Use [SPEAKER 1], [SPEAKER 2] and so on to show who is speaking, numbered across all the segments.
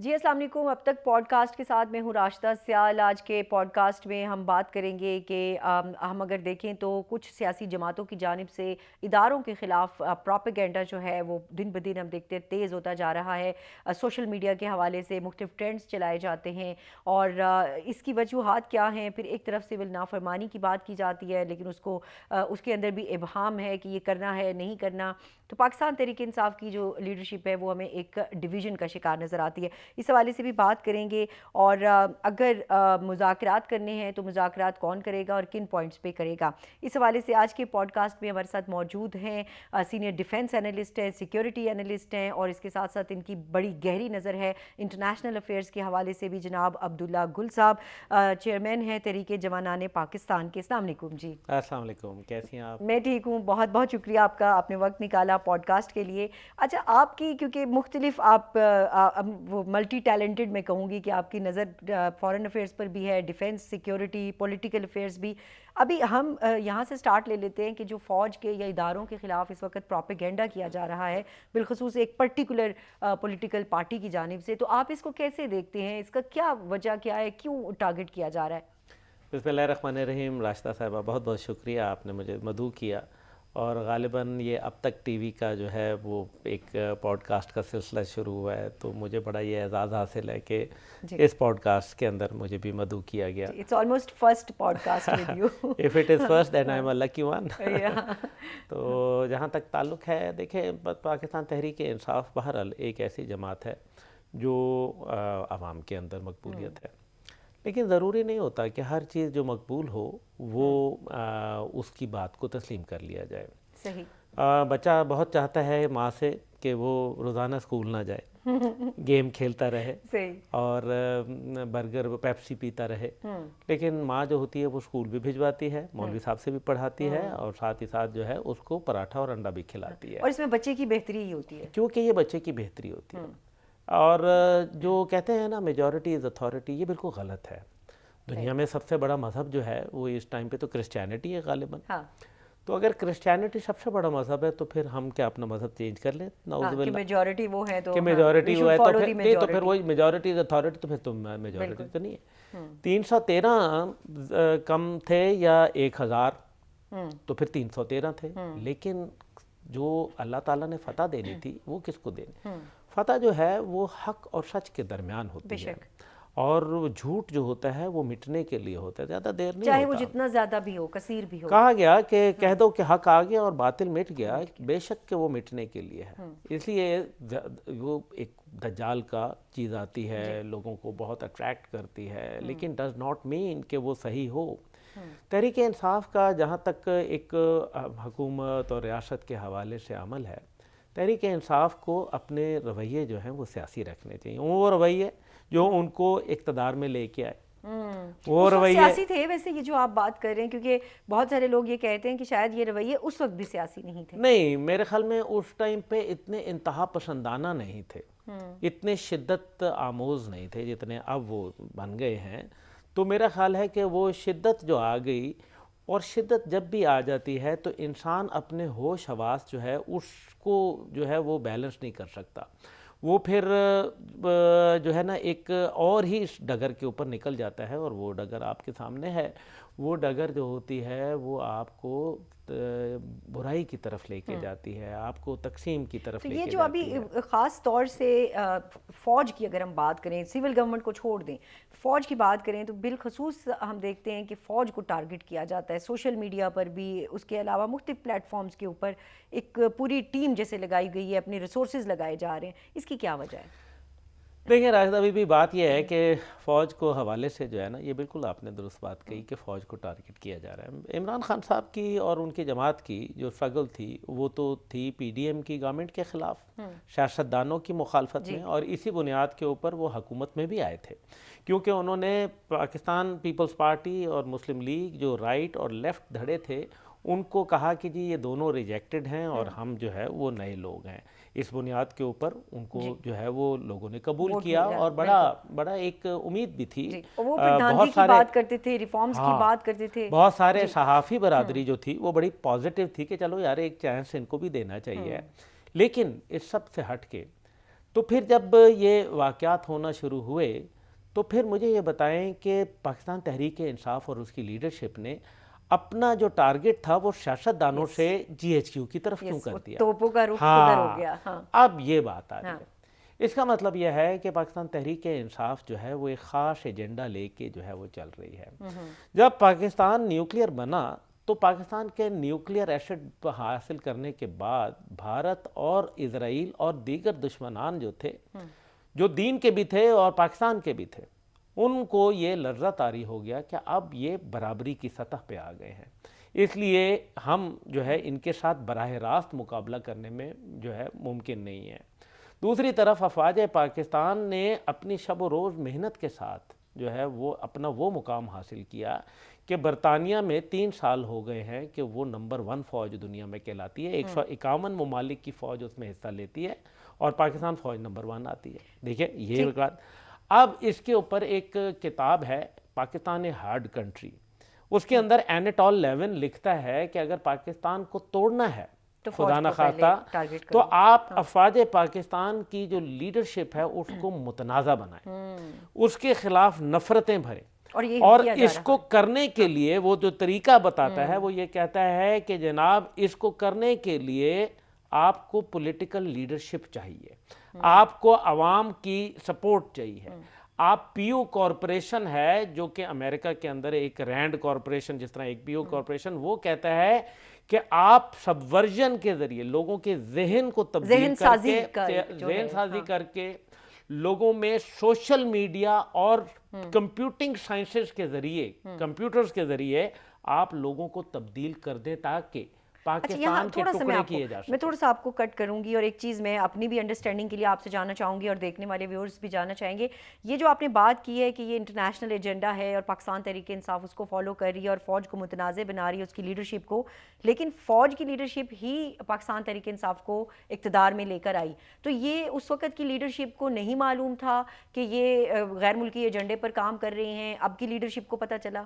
[SPEAKER 1] جی السلام علیکم. اب تک پوڈ کاسٹ کے ساتھ میں ہوں راشدہ سیال. آج کے پوڈ کاسٹ میں ہم بات کریں گے کہ ہم اگر دیکھیں تو کچھ سیاسی جماعتوں کی جانب سے اداروں کے خلاف پروپیگنڈا جو ہے وہ دن بدن ہم دیکھتے ہیں تیز ہوتا جا رہا ہے. سوشل میڈیا کے حوالے سے مختلف ٹرینڈز چلائے جاتے ہیں اور اس کی وجوہات کیا ہیں. پھر ایک طرف سول نافرمانی کی بات کی جاتی ہے لیکن اس کے اندر بھی ابہام ہے کہ یہ کرنا ہے نہیں کرنا. تو پاکستان تحریک انصاف کی جو لیڈرشپ ہے وہ ہمیں ایک ڈویژن کا شکار نظر آتی ہے. اس حوالے سے بھی بات کریں گے اور اگر مذاکرات کرنے ہیں تو مذاکرات کون کرے گا اور کن پوائنٹس پہ کرے گا. اس حوالے سے آج کے پوڈ کاسٹ میں ہمارے ساتھ موجود ہیں سینئر ڈیفنس انالسٹ ہیں, سیکیورٹی انالسٹ ہیں اور اس کے ساتھ ساتھ ان کی بڑی گہری نظر ہے انٹرنیشنل افیئرز کے حوالے سے بھی جناب عبداللہ گل صاحب, چیئرمین ہیں تحریک جوانان پاکستان کے. السلام علیکم. جی
[SPEAKER 2] السلام علیکم, کیسی ہیں آپ؟
[SPEAKER 1] میں ٹھیک ہوں, بہت بہت شکریہ آپ کا, آپ نے وقت نکالا پوڈ کاسٹ کے لیے. اچھا, آپ کی کیونکہ مختلف آپ وہ ملٹی ٹیلنٹڈ میں کہوں گی کہ آپ کی نظر فارن افیئرس پر بھی ہے, ڈیفنس, سیکیورٹی, پولیٹیکل افیئرس بھی. ابھی ہم یہاں سے سٹارٹ لے لیتے ہیں کہ جو فوج کے یا اداروں کے خلاف اس وقت پروپیگنڈا کیا جا رہا ہے بالخصوص ایک پرٹیکولر پولیٹیکل پارٹی کی جانب سے, تو آپ اس کو کیسے دیکھتے ہیں؟ اس کا کیا وجہ کیا ہے, کیوں ٹارگٹ کیا جا رہا ہے؟
[SPEAKER 2] بسم اللہ الرحمن الرحیم. راشدہ صاحبہ بہت بہت شکریہ, آپ نے مجھے مدعو کیا. اور غالباً یہ اب تک ٹی وی کا جو ہے وہ ایک پوڈ کاسٹ کا سلسلہ شروع ہوا ہے, تو مجھے بڑا یہ اعزاز حاصل ہے کہ اس پوڈ کاسٹ کے اندر مجھے بھی مدعو کیا گیا.
[SPEAKER 1] It's almost first podcast with you.
[SPEAKER 2] If it is first then I am a lucky one. تو جہاں تک تعلق ہے, دیکھیں پاکستان تحریک انصاف بہرحال ایک ایسی جماعت ہے جو عوام کے اندر مقبولیت ہے, لیکن ضروری نہیں ہوتا کہ ہر چیز جو مقبول ہو وہ اس کی بات کو تسلیم کر لیا جائے.
[SPEAKER 1] صحیح.
[SPEAKER 2] بچہ بہت چاہتا ہے ماں سے کہ وہ روزانہ اسکول نہ جائے, گیم کھیلتا رہے اور برگر پیپسی پیتا رہے, لیکن ماں جو ہوتی ہے وہ اسکول بھی بھجواتی ہے, مولوی صاحب سے بھی پڑھاتی ہے اور ساتھ ہی ساتھ جو ہے اس کو پراٹھا اور انڈا بھی کھلاتی ہے.
[SPEAKER 1] اور اس میں بچے کی بہتری ہی ہوتی ہے,
[SPEAKER 2] کیونکہ یہ بچے کی بہتری ہوتی ہے. اور جو کہتے ہیں نا میجورٹی از اتھارٹی, یہ بالکل غلط ہے. دنیا میں سب سے بڑا مذہب جو ہے وہ اس ٹائم پہ تو کرسچینٹی ہے غالباً. تو اگر کرسچینٹی سب سے بڑا مذہب ہے تو پھر ہم کیا اپنا مذہب چینج کر لیں؟ نعوذ باللہ, کہ
[SPEAKER 1] میجورٹی وہ ہے تو
[SPEAKER 2] میجورٹی وہ ہے تو پھر وہی میجورٹی از اتھارٹی, تو پھر تم میجورٹی تو نہیں ہے. 313 کم تھے یا 1000 تو پھر 313 تھے, لیکن جو اللہ تعالیٰ نے فتح دینی تھی وہ کس کو دینی؟ فتح جو ہے وہ حق اور سچ کے درمیان ہوتی ہے, اور جھوٹ جو ہوتا ہے وہ مٹنے کے لیے ہوتا ہے, زیادہ دیر نہیں ہوتا,
[SPEAKER 1] چاہے وہ جتنا زیادہ بھی ہو, کثیر بھی ہو.
[SPEAKER 2] کہا گیا کہ کہہ دو کہ حق آ گیا اور باطل مٹ گیا, بے شک کہ وہ مٹنے کے لیے ہے. اس لیے وہ ایک دجال کا چیز آتی ہے, لوگوں کو بہت اٹریکٹ کرتی ہے, لیکن ڈز ناٹ مین کہ وہ صحیح ہو. تحریک انصاف کا جہاں تک ایک حکومت اور ریاست کے حوالے سے عمل ہے, تحریک انصاف کو اپنے رویے جو ہیں وہ سیاسی رکھنے چاہیے. وہ رویے جو ان کو اقتدار میں لے کے آئے وہ رویے
[SPEAKER 1] سیاسی تھے. ویسے یہ جو آپ بات کر رہے ہیں, کیونکہ بہت سارے لوگ یہ کہتے ہیں کہ شاید یہ رویے اس وقت بھی سیاسی نہیں تھے.
[SPEAKER 2] نہیں, میرے خیال میں اس ٹائم پہ اتنے انتہا پسندانہ نہیں تھے, اتنے شدت آموز نہیں تھے جتنے اب وہ بن گئے ہیں. تو میرا خیال ہے کہ وہ شدت جو آ گئی, اور شدت جب بھی آ جاتی ہے تو انسان اپنے ہوش حواس جو ہے اس کو جو ہے وہ بیلنس نہیں کر سکتا. وہ پھر جو ہے نا ایک اور ہی اس ڈگر کے اوپر نکل جاتا ہے, اور وہ ڈگر آپ کے سامنے ہے. وہ ڈگر جو ہوتی ہے وہ آپ کو برائی کی طرف لے کے جاتی ہے, آپ کو تقسیم کی طرف لے کے جاتی ہے.
[SPEAKER 1] یہ جو ابھی خاص طور سے فوج کی اگر ہم بات کریں, سول گورنمنٹ کو چھوڑ دیں, فوج کی بات کریں تو بالخصوص ہم دیکھتے ہیں کہ فوج کو ٹارگٹ کیا جاتا ہے سوشل میڈیا پر بھی, اس کے علاوہ مختلف پلیٹ فارمز کے اوپر ایک پوری ٹیم جیسے لگائی گئی ہے, اپنے ریسورسز لگائے جا رہے ہیں. اس کی کیا وجہ ہے؟
[SPEAKER 2] دیکھیں راشدہ, ابھی بھی بات یہ ہے کہ فوج کو حوالے سے جو ہے نا, یہ بالکل آپ نے درست بات کہی کہ فوج کو ٹارگٹ کیا جا رہا ہے. عمران خان صاحب کی اور ان کی جماعت کی جو سٹرگل تھی وہ تو تھی پی ڈی ایم کی گورنمنٹ کے خلاف, سیاستدانوں کی مخالفت میں, اور اسی بنیاد کے اوپر وہ حکومت میں بھی آئے تھے, کیونکہ انہوں نے پاکستان پیپلز پارٹی اور مسلم لیگ جو رائٹ اور لیفٹ دھڑے تھے ان کو کہا کہ جی یہ دونوں ریجیکٹڈ ہیں اور ہم جو ہے وہ نئے لوگ ہیں. اس بنیاد کے اوپر ان کو جو ہے وہ لوگوں نے قبول کیا, اور بڑا ایک امید بھی تھی.
[SPEAKER 1] وہ پردھانتی کی بات کرتے تھے, ریفارمز کی بات کرتے تھے,
[SPEAKER 2] بہت سارے صحافی برادری جو تھی وہ بڑی پازیٹیو تھی کہ چلو یار ایک چانس ان کو بھی دینا چاہیے. لیکن اس سب سے ہٹ کے تو پھر جب یہ واقعات ہونا شروع ہوئے تو پھر مجھے یہ بتائیں کہ پاکستان تحریک انصاف اور اس کی لیڈرشپ نے اپنا جو ٹارگٹ تھا وہ سیاست دانوں سے جی ایچ کیو کی طرف کیوں کر دیا؟
[SPEAKER 1] توپوں کا رخ ادھر ہو گیا. ہاں
[SPEAKER 2] اب یہ بات آ رہی ہے. اس کا مطلب یہ ہے کہ پاکستان تحریک انصاف جو ہے وہ ایک خاص ایجنڈا لے کے جو ہے وہ چل رہی ہے. جب پاکستان نیوکلیئر بنا تو پاکستان کے نیوکلیئر ایسٹ حاصل کرنے کے بعد بھارت اور اسرائیل اور دیگر دشمنان جو تھے، جو دین کے بھی تھے اور پاکستان کے بھی تھے، ان کو یہ لرزہ طاری ہو گیا کہ اب یہ برابری کی سطح پہ آ گئے ہیں، اس لیے ہم جو ہے ان کے ساتھ براہ راست مقابلہ کرنے میں جو ہے ممکن نہیں ہے. دوسری طرف افواج پاکستان نے اپنی شب و روز محنت کے ساتھ جو ہے وہ اپنا وہ مقام حاصل کیا کہ برطانیہ میں 3 سال ہو گئے ہیں کہ وہ نمبر 1 فوج دنیا میں کہلاتی ہے. 151 ممالک کی فوج اس میں حصہ لیتی ہے اور پاکستان فوج نمبر 1 آتی ہے. دیکھیں یہ بات. اب اس کے اوپر ایک کتاب ہے پاکستان اے ہارڈ کنٹری، اس کے اندر اینٹول لیون لکھتا ہے کہ اگر پاکستان کو توڑنا ہے خدا نخواستہ تو آپ افواج پاکستان کی جو لیڈرشپ ہے اس کو متنازع بنائیں، اس کے خلاف نفرتیں بھریں، اور اس کو کرنے کے لیے وہ جو طریقہ بتاتا ہے وہ یہ کہتا ہے کہ جناب اس کو کرنے کے لیے آپ کو پولیٹیکل لیڈرشپ چاہیے، آپ کو عوام کی سپورٹ چاہیے. آپ پی او کارپوریشن ہے جو کہ امریکہ کے اندر ایک رینڈ کارپوریشن جس طرح ایک پی او کارپوریشن، وہ کہتا ہے کہ آپ سبورژن کے ذریعے لوگوں کے ذہن کو تبدیل ذہن سازی کر کے لوگوں میں سوشل میڈیا اور کمپیوٹنگ سائنسز کے ذریعے کمپیوٹرز کے ذریعے آپ لوگوں کو تبدیل کر دیں تاکہ پاکستان کے ٹکڑے کیے جا سکیں.
[SPEAKER 1] میں تھوڑا سا آپ کو کٹ کروں گی اور ایک چیز میں اپنی بھی انڈرسٹینڈنگ کے لیے آپ سے جاننا چاہوں گی اور دیکھنے والے ویورز بھی جاننا چاہیں گے. یہ جو آپ نے بات کی ہے کہ یہ انٹرنیشنل ایجنڈا ہے اور پاکستان تحریک انصاف اس کو فالو کر رہی ہے اور فوج کو متنازع بنا رہی ہے اس کی لیڈرشپ کو، لیکن فوج کی لیڈرشپ ہی پاکستان تحریک انصاف کو اقتدار میں لے کر آئی، تو یہ اس وقت کی لیڈرشپ کو نہیں معلوم تھا کہ یہ غیر ملکی ایجنڈے پر کام کر رہے ہیں؟ اب کی لیڈرشپ کو پتہ چلا؟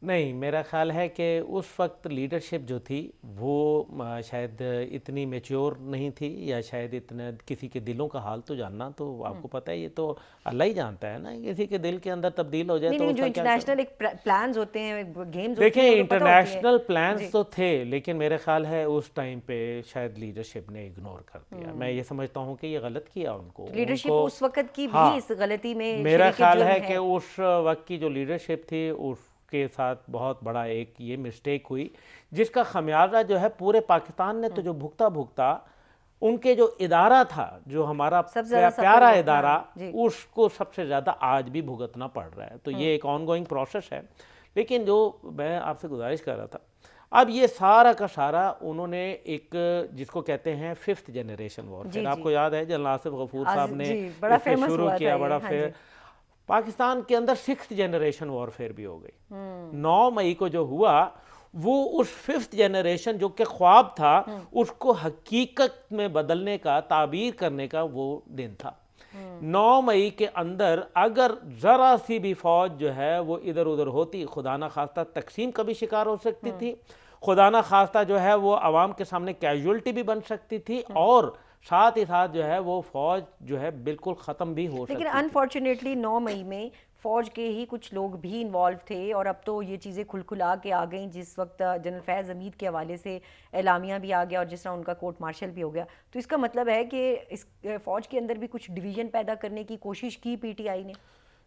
[SPEAKER 2] نہیں، میرا خیال ہے کہ اس وقت لیڈرشپ جو تھی وہ شاید اتنی میچور نہیں تھی، یا شاید اتنا کسی کے دلوں کا حال تو جاننا تو آپ کو پتہ ہے یہ تو اللہ ہی جانتا ہے نا، کسی کے دل کے اندر تبدیل ہو جائے تو
[SPEAKER 1] جو انٹرنیشنل ایک پلانز ہوتے ہیں، گیمز،
[SPEAKER 2] دیکھیں انٹرنیشنل پلانز تو تھے لیکن میرے خیال ہے اس ٹائم پہ شاید لیڈرشپ نے اگنور کر دیا. میں یہ سمجھتا ہوں کہ یہ غلط کیا ان کو،
[SPEAKER 1] لیڈرشپ اس وقت کی بھی اس غلطی میں
[SPEAKER 2] میرا خیال ہے کہ اس وقت کی جو لیڈرشپ تھی اس کے ساتھ بہت بڑا ایک یہ مسٹیک ہوئی جس کا خمیازہ جو ہے پورے پاکستان نے تو جو بھگتا ان کے جو ادارہ تھا، جو ہمارا پیارا ادارہ، اس کو سب سے زیادہ آج بھی بھگتنا پڑ رہا ہے. تو یہ ایک آن گوئنگ پروسیس ہے. لیکن جو میں آپ سے گزارش کر رہا تھا، اب یہ سارا کا سارا انہوں نے ایک جس کو کہتے ہیں 5th جنریشن وارفیئر، آپ کو یاد ہے جنرل آصف غفور صاحب نے شروع کیا، بڑا پاکستان کے اندر 6th جنریشن وارفیئر بھی ہو گئی. 9 مئی کو جو ہوا وہ اس 5th جنریشن جو کہ خواب تھا اس کو حقیقت میں بدلنے کا، تعبیر کرنے کا وہ دن تھا. 9 مئی کے اندر اگر ذرا سی بھی فوج جو ہے وہ ادھر ادھر ہوتی، خدا نخواستہ تقسیم کا بھی شکار ہو سکتی تھی، خدا نخواستہ جو ہے وہ عوام کے سامنے کیجولٹی بھی بن سکتی تھی، اور ساتھ ہی ساتھ جو ہے وہ فوج جو ہے بالکل ختم بھی ہو سکتی.
[SPEAKER 1] لیکن انفارچونیٹلی 9 مئی میں فوج کے ہی کچھ لوگ بھی انوالو تھے، اور اب تو یہ چیزیں کھلا کے آ گئیں. جس وقت جنرل فیض حمید کے حوالے سے اعلامیہ بھی آ گیا اور جس طرح ان کا کورٹ مارشل بھی ہو گیا، تو اس کا مطلب ہے کہ اس فوج کے اندر بھی کچھ ڈویژن پیدا کرنے کی کوشش کی پی ٹی آئی نے.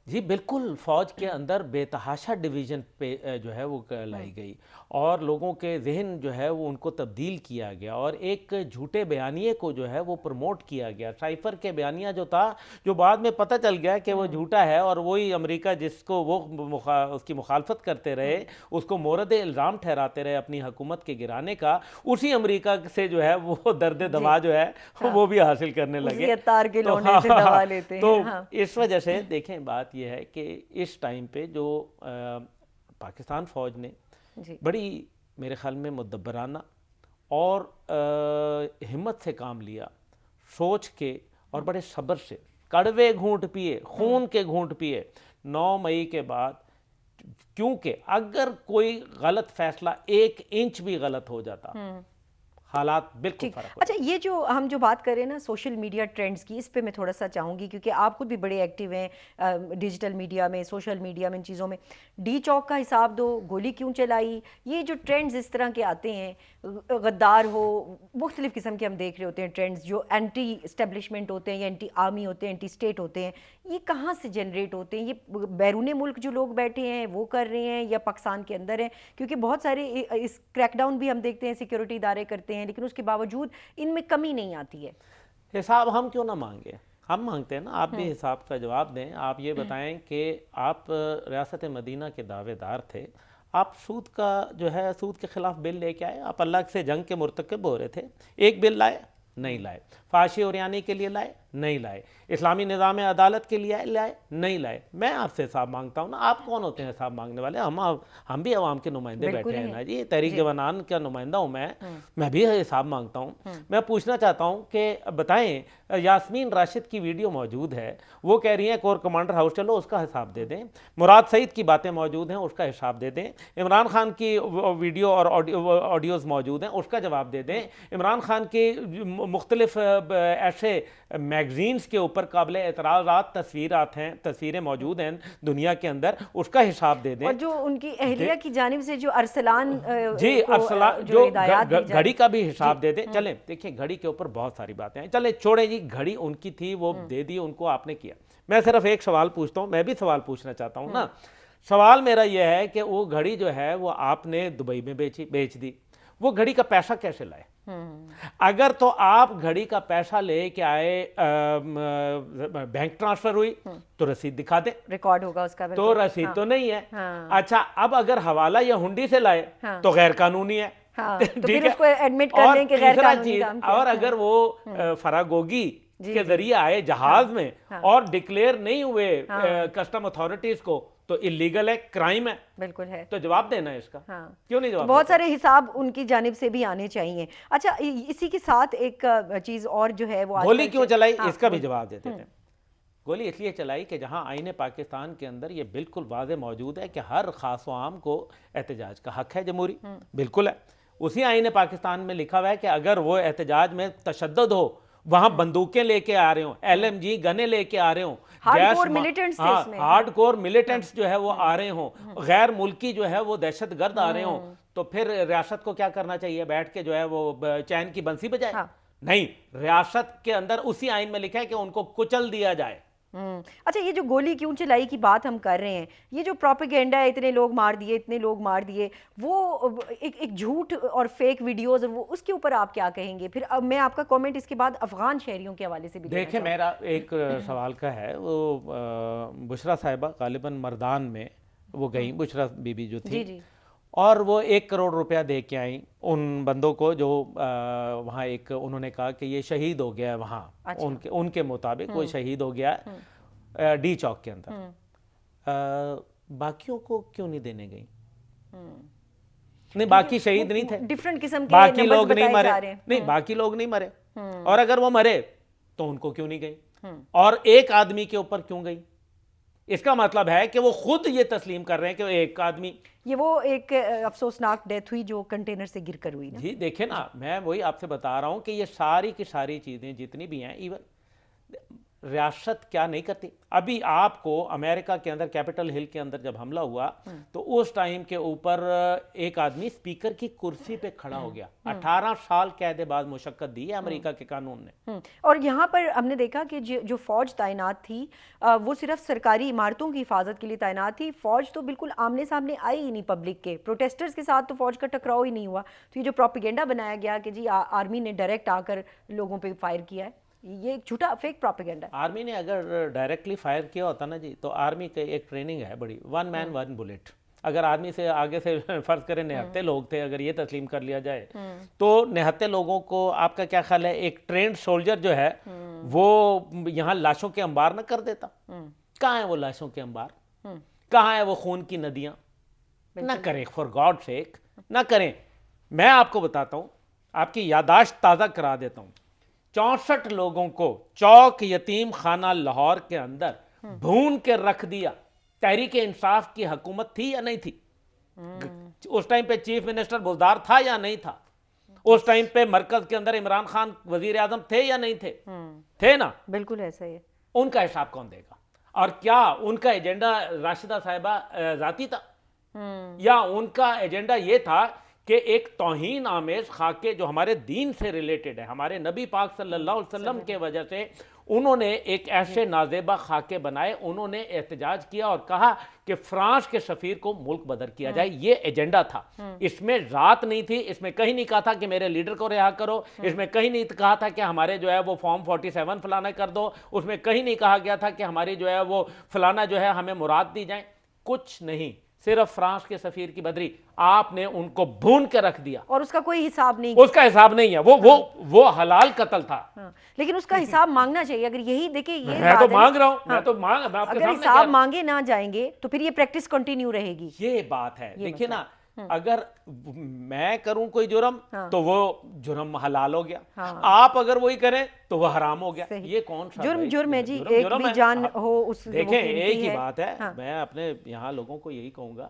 [SPEAKER 2] جی بالکل، فوج کے اندر بے تحاشا ڈویژن پہ جو ہے وہ لائی گئی اور لوگوں کے ذہن جو ہے وہ ان کو تبدیل کیا گیا، اور ایک جھوٹے بیانیے کو جو ہے وہ پروموٹ کیا گیا. سائفر کے بیانیہ جو تھا، جو بعد میں پتہ چل گیا کہ وہ جھوٹا ہے، اور وہی امریکہ جس کو وہ اس کی مخالفت کرتے رہے، اس کو مورد الزام ٹھہراتے رہے اپنی حکومت کے گرانے کا، اسی امریکہ سے جو ہے وہ درد دوا جو ہے وہ بھی حاصل کرنے لگے. تو اس وجہ سے دیکھیں بات یہ ہے کہ اس ٹائم پہ جو پاکستان فوج نے بڑی میرے خیال میں مدبرانہ اور ہمت سے کام لیا، سوچ کے اور بڑے صبر سے، کڑوے گھونٹ پیے، خون کے گھونٹ پیے 9 مئی کے بعد. کیونکہ اگر کوئی غلط فیصلہ 1 انچ بھی غلط ہو جاتا، حالات بالکل فرق ہو.
[SPEAKER 1] اچھا یہ جو ہم جو بات کر رہے ہیں نا سوشل میڈیا ٹرینڈز کی, اس پہ میں تھوڑا سا چاہوں گی کیونکہ آپ خود بھی بڑے ایکٹیو ہیں ڈیجیٹل میڈیا میں, سوشل میڈیا میں, ان چیزوں میں. ڈی چوک کا حساب دو, گولی کیوں چلائی, یہ جو ٹرینڈز اس طرح کے آتے ہیں, غدار ہو, مختلف قسم کے ہم دیکھ رہے ہوتے ہیں ٹرینڈز جو اینٹی اسٹیبلشمنٹ ہوتے ہیں یا اینٹی آرمی ہوتے ہیں, اینٹی اسٹیٹ ہوتے ہیں, یہ کہاں سے جنریٹ ہوتے ہیں؟ یہ بیرون ملک جو لوگ بیٹھے ہیں وہ کر رہے ہیں یا پاکستان کے اندر ہیں؟ کیونکہ بہت سارے اس کریک ڈاؤن بھی ہم دیکھتے ہیں سیکیورٹی ادارے کرتے ہیں, لیکن اس کے باوجود ان میں کمی نہیں آتی ہے.
[SPEAKER 2] حساب ہم کیوں نہ مانگیں؟ ہم مانگتے ہیں نا, آپ بھی حساب کا جواب دیں. آپ یہ بتائیں کہ آپ ریاست مدینہ کے دعوے دار تھے, آپ سود کا جو ہے سود کے خلاف بل لے کے آئے, آپ اللہ سے جنگ کے مرتکب ہو رہے تھے, ایک بل لائے نہیں لائے, فحاشی عریانی کے لیے لائے نہیں لائے, اسلامی نظام عدالت کے لیے لائے نہیں لائے. میں آپ سے حساب مانگتا ہوں نا, آپ کون ہوتے ہیں حساب مانگنے والے؟ ہم بھی عوام کے نمائندے بیٹھے ہیں نا جی, تحریک جوانان کا نمائندہ ہوں میں بھی حساب مانگتا ہوں. میں پوچھنا چاہتا ہوں کہ بتائیں, یاسمین راشد کی ویڈیو موجود ہے, وہ کہہ رہی ہیں کور کمانڈر ہاؤس چلو, اس کا حساب دے دیں. مراد سعید کی باتیں موجود ہیں, اس کا حساب دے دیں. عمران خان کی ویڈیو اور آڈیوز موجود ہیں, اس کا جواب دے دیں. عمران خان کی مختلف ایسے میگزینز کے اوپر قابل اعتراضات تصویریں موجود ہیں دنیا کے اندر, اس کا حساب دے دیں.
[SPEAKER 1] اور جو ان کی اہلیہ کی جانب سے جو ارسلان
[SPEAKER 2] جی ارسلان جو گھڑی کا بھی حساب دے دیں. چلیں دیکھیں گھڑی کے اوپر بہت ساری باتیں ہیں, چلیں چھوڑیں جی, گھڑی ان کی تھی وہ دے دی, ان کو آپ نے کیا. میں صرف ایک سوال پوچھتا ہوں, میں بھی سوال پوچھنا چاہتا ہوں نا. سوال میرا یہ ہے کہ وہ گھڑی جو ہے وہ آپ نے دبئی میں بیچ دی, وہ گھڑی کا پیسہ کیسے لائے؟ اگر تو آپ گھڑی کا پیسہ لے کے آئے, بینک ٹرانسفر ہوئی تو رسید دکھا دیں,
[SPEAKER 1] ریکارڈ ہوگا اس کا,
[SPEAKER 2] تو رسید تو نہیں ہے. اچھا اب اگر حوالہ یا ہنڈی سے لائے تو غیر قانونی ہے,
[SPEAKER 1] ٹھیک ہے.
[SPEAKER 2] اور اگر وہ فراگوگی کے ذریعے آئے جہاز میں اور ڈکلیئر نہیں ہوئے کسٹم اتھارٹیز کو تو اللیگل ہے, کرائم ہے.
[SPEAKER 1] بالکل ہے.
[SPEAKER 2] تو جواب دینا ہے اس کا, کیوں نہیں جواب؟
[SPEAKER 1] بہت سارے حساب ان کی جانب سے بھی آنے چاہیے. اچھا اسی کے ساتھ ایک چیز اور جو ہے وہ
[SPEAKER 2] گولی کیوں چلائی, اس کا بھی جواب دیتے تھے. گولی اس لیے چلائی کہ جہاں آئین پاکستان کے اندر یہ بالکل واضح موجود ہے کہ ہر خاص و عام کو احتجاج کا حق ہے جمہوری, بالکل ہے. اسی آئین پاکستان میں لکھا ہوا ہے کہ اگر وہ احتجاج میں تشدد ہو, وہاں بندوقیں لے کے آ رہے ہوں, LMG گنیں لے کے آ رہے ہوں, ہارڈ کور ملیٹنٹس جو ہے وہ آ رہے ہوں, غیر ملکی جو ہے وہ دہشت گرد آ رہے ہوں, تو پھر ریاست کو کیا کرنا چاہیے؟ بیٹھ کے جو ہے وہ چین کی بنسی بجائے؟ نہیں, ریاست کے اندر اسی آئین میں لکھا ہے کہ ان کو کچل دیا جائے.
[SPEAKER 1] اچھا یہ جو گولی کیوں چلائی کی بات ہم کر رہے ہیں, یہ جو پروپیگنڈا ہے, اتنے لوگ مار دیے, اتنے لوگ مار دیے, وہ ایک جھوٹ اور فیک ویڈیوز, وہ اس کے اوپر آپ کیا کہیں گے؟ پھر اب میں آپ کا کومنٹ اس کے بعد افغان شہریوں کے حوالے سے بھی
[SPEAKER 2] دیکھیں. میرا ایک سوال کا ہے, وہ بشرا صاحبہ غالباً مردان میں وہ گئیں, بشرا بی بی جو تھی, اور وہ 1 کروڑ روپیہ دے کے آئیں ان بندوں کو جو وہاں ایک انہوں نے کہا کہ یہ شہید ہو گیا ہے وہاں, ان کے مطابق وہ شہید ہو گیا ڈی چوک کے اندر. باقیوں کو کیوں نہیں دینے گئیں؟ نہیں, باقی شہید نہیں تھے,
[SPEAKER 1] ڈیفرنٹ قسم کے
[SPEAKER 2] باقی لوگ نہیں مرے, نہیں باقی لوگ نہیں مرے, اور اگر وہ مرے تو ان کو کیوں نہیں گئی, اور ایک آدمی کے اوپر کیوں گئی؟ اس کا مطلب ہے کہ وہ خود یہ تسلیم کر رہے ہیں کہ ایک آدمی,
[SPEAKER 1] یہ وہ ایک افسوسناک ڈیتھ ہوئی جو کنٹینر سے گر کر ہوئی نا.
[SPEAKER 2] جی دیکھیں نا, میں وہی آپ سے بتا رہا ہوں کہ یہ ساری کی ساری چیزیں جتنی بھی ہیں, ایون ریاست کیا نہیں کرتی. ابھی آپ کو امریکہ کے اندر کیپٹل ہل کے اندر جب حملہ ہوا تو اس ٹائم کے اوپر ایک آدمی اسپیکر کی کرسی پہ کھڑا ہو گیا, 18 سال قید بعد مشقت دی ہے امریکہ کے قانون نے.
[SPEAKER 1] اور یہاں پر ہم نے دیکھا کہ جو فوج تعینات تھی وہ صرف سرکاری عمارتوں کی حفاظت کے لیے تعینات تھی. فوج تو بالکل آمنے سامنے آئی ہی نہیں پبلک کے, پروٹیسٹرز کے ساتھ تو فوج کا ٹکراؤ ہی نہیں ہوا. تو یہ جو پروپیگنڈا بنایا گیا کہ جی آرمی نے ڈائریکٹ آ کر لوگوں پہ فائر کیا ہے, یہ ایک جھوٹا فیک پروپیگنڈا ہے.
[SPEAKER 2] آرمی نے اگر ڈائریکٹلی فائر کیا ہوتا نا جی, تو آرمی کی ایک ٹریننگ ہے بڑی, 1 man 1 bullet. اگر آدمی سے آگے سے فرض کریں نہتے لوگ تھے, اگر یہ تسلیم کر لیا جائے تو نہتے لوگوں کو, آپ کا کیا خیال ہے ایک ٹرینڈ سولجر جو ہے وہ یہاں لاشوں کے انبار نہ کر دیتا؟ کہاں ہیں وہ لاشوں کے انبار, کہاں ہیں وہ خون کی ندیاں؟ نہ کریں, فار گاڈ سیک نہ کریں. میں آپ کو بتاتا ہوں, آپ کی یاداشت تازہ کرا دیتا ہوں, 64 لوگوں کو چوک یتیم خانہ لاہور کے اندر بھون کے رکھ دیا. تحریک انصاف کی حکومت تھی یا نہیں تھی؟ اس ٹائم پہ چیف منسٹر بزدار تھا یا نہیں تھا؟ اس ٹائم پہ مرکز کے اندر عمران خان وزیر اعظم تھے یا نہیں تھے؟ تھے نا.
[SPEAKER 1] بالکل ایسا ہی ہے.
[SPEAKER 2] ان کا حساب کون دے گا؟ اور کیا ان کا ایجنڈا راشدہ صاحبہ ذاتی تھا یا ان کا ایجنڈا یہ تھا کہ ایک توہین آمیز خاکے جو ہمارے دین سے ریلیٹڈ ہے, ہمارے نبی پاک صلی اللہ علیہ وسلم کے وجہ سے انہوں نے ایک ایسے نازیبہ خاکے بنائے, انہوں نے احتجاج کیا اور کہا کہ فرانس کے سفیر کو ملک بدر کیا جائے, یہ ایجنڈا تھا. اس میں ذات نہیں تھی, اس میں کہیں نہیں کہا تھا کہ میرے لیڈر کو رہا کرو, اس میں کہیں نہیں کہا تھا کہ ہمارے جو ہے وہ فارم 47 فلانا کر دو, اس میں کہیں نہیں کہا گیا تھا کہ ہماری جو ہے وہ فلانا جو ہے ہمیں مراد دی جائیں, کچھ نہیں. صرف فرانس کے سفیر کی بدری آپ نے ان کو بھون کے رکھ دیا,
[SPEAKER 1] اور اس کا کوئی حساب نہیں,
[SPEAKER 2] اس کا حساب نہیں ہے. وہ حلال قتل تھا,
[SPEAKER 1] لیکن اس کا حساب مانگنا چاہیے. اگر یہی دیکھیں, یہ
[SPEAKER 2] میں تو مانگ رہا ہوں, میں تو
[SPEAKER 1] اگر حساب مانگے نہ جائیں گے تو پھر یہ پریکٹس کنٹینیو رہے گی.
[SPEAKER 2] یہ بات ہے. دیکھیں نا, اگر میں کروں کوئی جرم تو وہ جرم حلال ہو گیا, آپ اگر وہی کریں تو وہ حرام ہو گیا. یہ کون سا
[SPEAKER 1] جرم ہے جی؟ ایک بھی جان ہو اس.
[SPEAKER 2] دیکھیں ایک ہی بات ہے, میں اپنے یہاں لوگوں کو یہی کہوں گا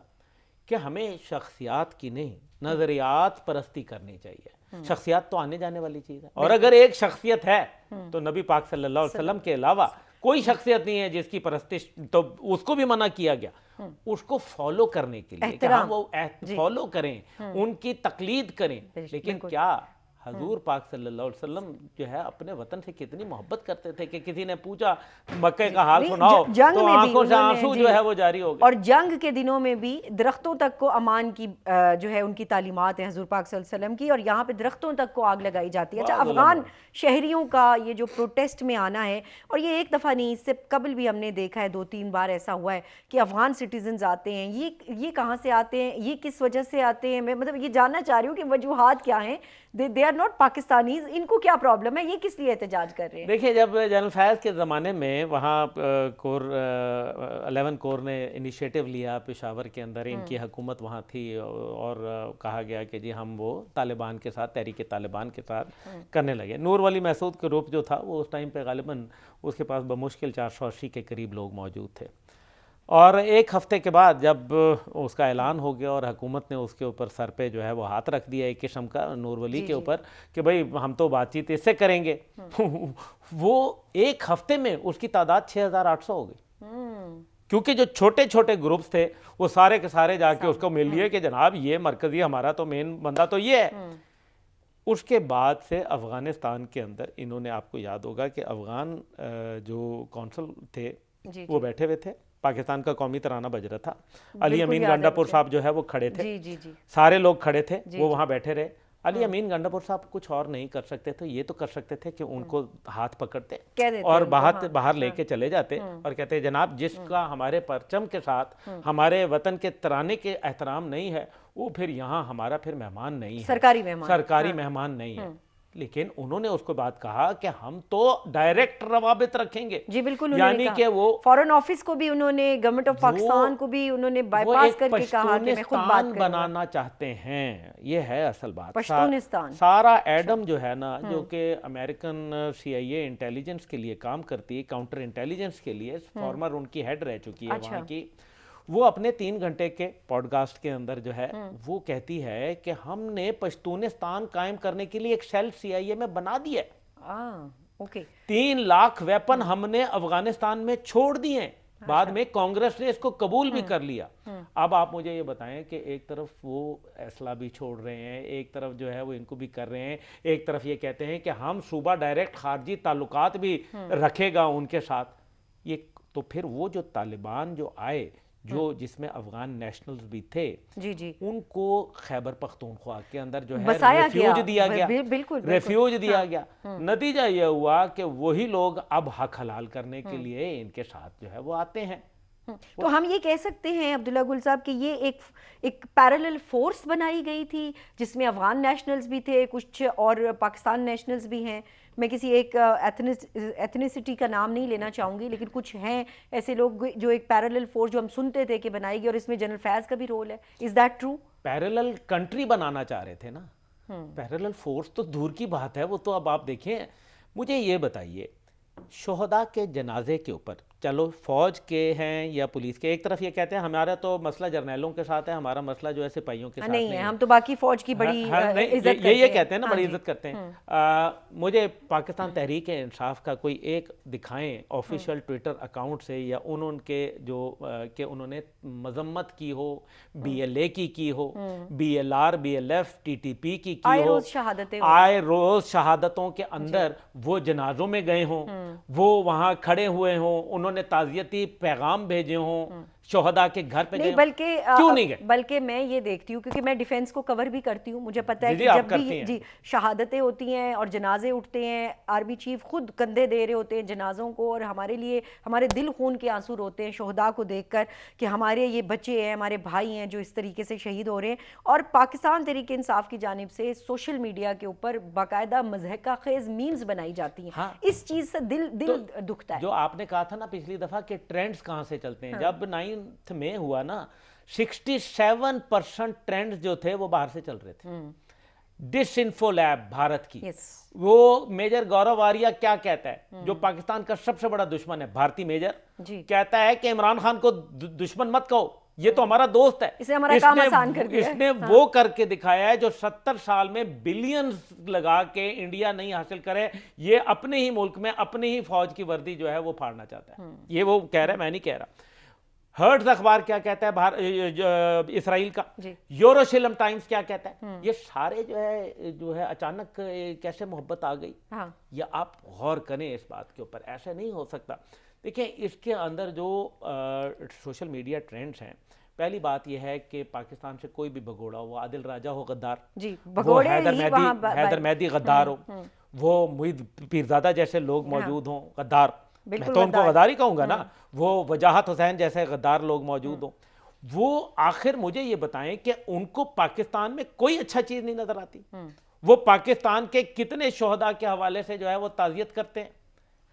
[SPEAKER 2] کہ ہمیں شخصیات کی نہیں نظریات پرستی کرنی چاہیے. شخصیات تو آنے جانے والی چیز ہے, اور اگر ایک شخصیت ہے تو نبی پاک صلی اللہ علیہ وسلم کے علاوہ کوئی شخصیت نہیں ہے جس کی پرستش, تو اس کو بھی منع کیا گیا. اس کو فالو کرنے کے لیے کہ ہم وہ فالو کریں, ان کی تقلید کریں. لیکن کیا حضور پاک صلی اللہ علیہ وسلم جو ہے اپنے وطن سے کتنی محبت کرتے تھے کہ کسی نے پوچھا مکے کا حال سناؤ تو آنکھوں سے آنسو جو ہے وہ جاری ہو گئے.
[SPEAKER 1] اور جنگ کے دنوں میں بھی درختوں تک کو امان کی جو ہے ان کی تعلیمات ہیں حضور پاک صلی اللہ علیہ وسلم کی, اور یہاں پہ درختوں تک کو آگ لگائی جاتی ہے. اچھا, افغان شہریوں کا یہ جو پروٹیسٹ میں آنا ہے, اور یہ ایک دفعہ نہیں, اس سے قبل بھی ہم نے دیکھا ہے 2-3 بار ایسا ہوا ہے کہ افغان سٹیزنز آتے ہیں. یہ کہاں سے آتے ہیں, یہ کس وجہ سے آتے ہیں؟ میں مطلب یہ جاننا چاہ رہی ہوں کہ وجوہات کیا ہیں. دے آر ناٹ پاکستانیز, ان کو کیا پرابلم ہے, یہ کس لیے احتجاج کر رہے ہیں؟
[SPEAKER 2] دیکھیں, جب جنرل فیض کے زمانے میں وہاں کور 11 کور نے انیشیٹو لیا پشاور کے اندر, ان کی حکومت وہاں تھی, اور کہا گیا کہ جی ہم وہ طالبان کے ساتھ, تحریک طالبان کے ساتھ کرنے لگے. نور ولی محسود کے گروپ جو تھا وہ اس ٹائم پہ غالباً اس کے پاس بمشکل 480 کے قریب لوگ موجود تھے. اور ایک ہفتے کے بعد جب اس کا اعلان ہو گیا اور حکومت نے اس کے اوپر سر پہ جو ہے وہ ہاتھ رکھ دیا ایک قسم کا نور ولی کے اوپر کہ بھئی ہم تو بات چیت اس سے کریں گے, وہ ایک ہفتے میں اس کی تعداد 6800 ہو گئی. کیونکہ جو چھوٹے چھوٹے گروپس تھے وہ سارے کے سارے جا کے اس کو مل لیے کہ جناب یہ مرکزی ہمارا تو مین بندہ تو یہ ہے. اس کے بعد سے افغانستان کے اندر انہوں نے, آپ کو یاد ہوگا کہ افغان جو کونسل تھے وہ بیٹھے ہوئے تھے, پاکستان کا قومی ترانہ بج رہا تھا, علی امین گنڈا پور صاحب جو ہے وہ کھڑے تھے, سارے لوگ کھڑے تھے, وہ وہاں بیٹھے رہے. علی امین گنڈا پور صاحب کچھ اور نہیں کر سکتے تھے, یہ تو کر سکتے تھے کہ ان کو ہاتھ پکڑتے اور باہر لے کے چلے جاتے اور کہتے جناب جس کا ہمارے پرچم کے ساتھ ہمارے وطن کے ترانے کے احترام نہیں ہے وہ پھر یہاں ہمارا پھر مہمان نہیں ہے, سرکاری مہمان نہیں ہے. لیکن انہوں نے اس کو بات کہا کہ ہم تو ڈائریکٹ روابط رکھیں گے.
[SPEAKER 1] جی بالکل,
[SPEAKER 2] یعنی کہ وہ
[SPEAKER 1] فارن آفس کو بھی انہوں نے, گورنمنٹ آف پاکستان کو بھی انہوں نے بائی پاس کر کے کہا کہ میں خود بات کروں گا.
[SPEAKER 2] بنانا چاہتے ہیں, یہ ہے اصل بات.
[SPEAKER 1] پشتونستان
[SPEAKER 2] سارا ایڈم جو ہے نا, جو کہ امریکن CIA انٹیلیجنس کے لیے کام کرتی ہے, کاؤنٹر انٹیلیجنس کے لیے, فارمر ان کی ہیڈ رہ چکی ہے وہاں کی, وہ اپنے 3 گھنٹے کے پوڈ کاسٹ کے اندر جو ہے وہ کہتی ہے کہ ہم نے پشتونستان قائم کرنے کے لیے ایک سیل CIA میں بنا دیا ہے. 3 لاکھ ویپن ہم نے افغانستان میں چھوڑ دیے ہیں, بعد میں کانگریس نے اس کو قبول بھی کر لیا. اب آپ مجھے یہ بتائیں کہ ایک طرف وہ اسلحہ بھی چھوڑ رہے ہیں, ایک طرف جو ہے وہ ان کو بھی کر رہے ہیں, ایک طرف یہ کہتے ہیں کہ ہم صوبہ ڈائریکٹ خارجی تعلقات بھی رکھے گا ان کے ساتھ. یہ تو پھر وہ جو طالبان جو آئے, جس میں افغان نیشنلز بھی تھے, ان کو خیبر پختونخوا کے اندر جو ہے ریفیوج دیا گیا. نتیجہ یہ ہوا کہ وہی لوگ اب حق حلال کرنے کے لیے ان کے ساتھ جو ہے وہ آتے ہیں.
[SPEAKER 1] تو ہم یہ کہہ سکتے ہیں عبداللہ گل صاحب کہ یہ ایک پیرالل فورس بنائی گئی تھی جس میں افغان نیشنلز بھی تھے, کچھ اور پاکستان نیشنلز بھی ہیں. میں کسی ایک ایتھنیسٹی کا نام نہیں لینا چاہوں گی, لیکن کچھ ہیں ایسے لوگ جو ایک پیرالل فورس جو ہم سنتے تھے کہ بنائی گئی, اور اس میں جنرل فیض کا بھی رول ہے. Is that true?
[SPEAKER 2] Parallel country بنانا چاہ رہے تھے نا, پیرالل فورس تو دور کی بات ہے, وہ تو اب آپ دیکھیں. مجھے یہ بتائیے, شہداء کے جنازے کے اوپر چلو فوج کے ہیں یا پولیس کے، ایک طرف یہ کہتے ہیں ہمارا تو مسئلہ جرنیلوں کے ساتھ ہے، ہمارا مسئلہ جو ہے سپاہیوں کے ساتھ
[SPEAKER 1] نہیں ہے، ہم تو باقی فوج کی بڑی عزت کرتے ہیں.
[SPEAKER 2] یہ کہتے ہیں نا، بڑی عزت کرتے ہیں. مجھے پاکستان تحریک انصاف کا کوئی ایک دکھائیں آفیشیل ٹویٹر اکاؤنٹ سے، یا انہوں کے جو کہ انہوں نے مذمت کی ہو بی ایل اے کی ہو، B L R, B L F, T T P کی ہو، آئے روز شہادتوں کے اندر وہ جنازوں میں گئے ہوں، وہ وہاں کھڑے ہوئے ہوں، انہوں نے تعزیتی پیغام بھیجے ہوں، شہداء کے گھر پہ گئے، کیوں نہیں گئے؟
[SPEAKER 1] بلکہ میں یہ دیکھتی ہوں کیونکہ میں ڈیفینس کو کور بھی کرتی ہوں، مجھے پتہ ہے کہ جب بھی شہادتیں ہوتی ہیں اور جنازے اٹھتے ہیں، آرمی چیف خود کندھے دے رہے ہوتے ہیں جنازوں کو، اور ہمارے لیے ہمارے دل خون کے آنسو روتے ہیں شہداء کو دیکھ کر کہ ہمارے یہ بچے ہیں، ہمارے بھائی ہیں جو اس طریقے سے شہید ہو رہے ہیں. اور پاکستان تحریک انصاف کی جانب سے سوشل میڈیا کے اوپر باقاعدہ مضحکہ خیز میمز بنائی جاتی ہیں. اس چیز سے دل دکھتا ہے.
[SPEAKER 2] جو آپ نے کہا تھا نا پچھلی دفعہ کہ ٹرینڈز کہاں سے چلتے ہیں، جب 9th میں ہوا نا 67% ٹرینڈز جو تھے وہ باہر سے چل رہے تھے. ڈس انفو لیب بھارت کی، وہ میجر گورو آریہ کیا کہتا ہے، جو پاکستان کا سب سے بڑا دشمن ہے، بھارتی میجر کہتا ہے کہ عمران خان کو دشمن مت کہو، یہ تو ہمارا دوست ہے،
[SPEAKER 1] اسے ہمارا کام آسان کر دیا.
[SPEAKER 2] اس نے وہ کر کے دکھایا ہے جو 70 سال میں بلینز لگا کے انڈیا نہیں حاصل کرے. یہ اپنے ہی ملک میں اپنی ہی فوج کی وردی جو ہے وہ پھاڑنا چاہتا ہے. یہ وہ کہہ رہا ہے، میں نہیں کہہ رہا. ہرٹز اخبار کیا کہتا ہے اسرائیل کا، یوروشلم ٹائمز کیا کہتا ہے. یہ سارے جو ہے اچانک کیسے محبت آ گئی. یا آپ غور کریں اس بات کے اوپر، ایسا نہیں ہو سکتا. دیکھیں اس کے اندر جو سوشل میڈیا ٹرینڈز ہیں، پہلی بات یہ ہے کہ پاکستان سے کوئی بھی بھگوڑا ہو، عادل راجہ ہو غدار، وہ حیدر مہدی غدار ہو، وہ معید پیرزادہ جیسے لوگ موجود ہوں غدار، میں تو ان کو غدار ہی کہوں گا نا، وہ وجاہت حسین جیسے غدار لوگ موجود ہوں. وہ آخر مجھے یہ بتائیں کہ ان کو پاکستان میں کوئی اچھا چیز نہیں نظر آتی. وہ پاکستان کے کتنے شہداء کے حوالے سے جو ہے وہ تعزیت کرتے ہیں،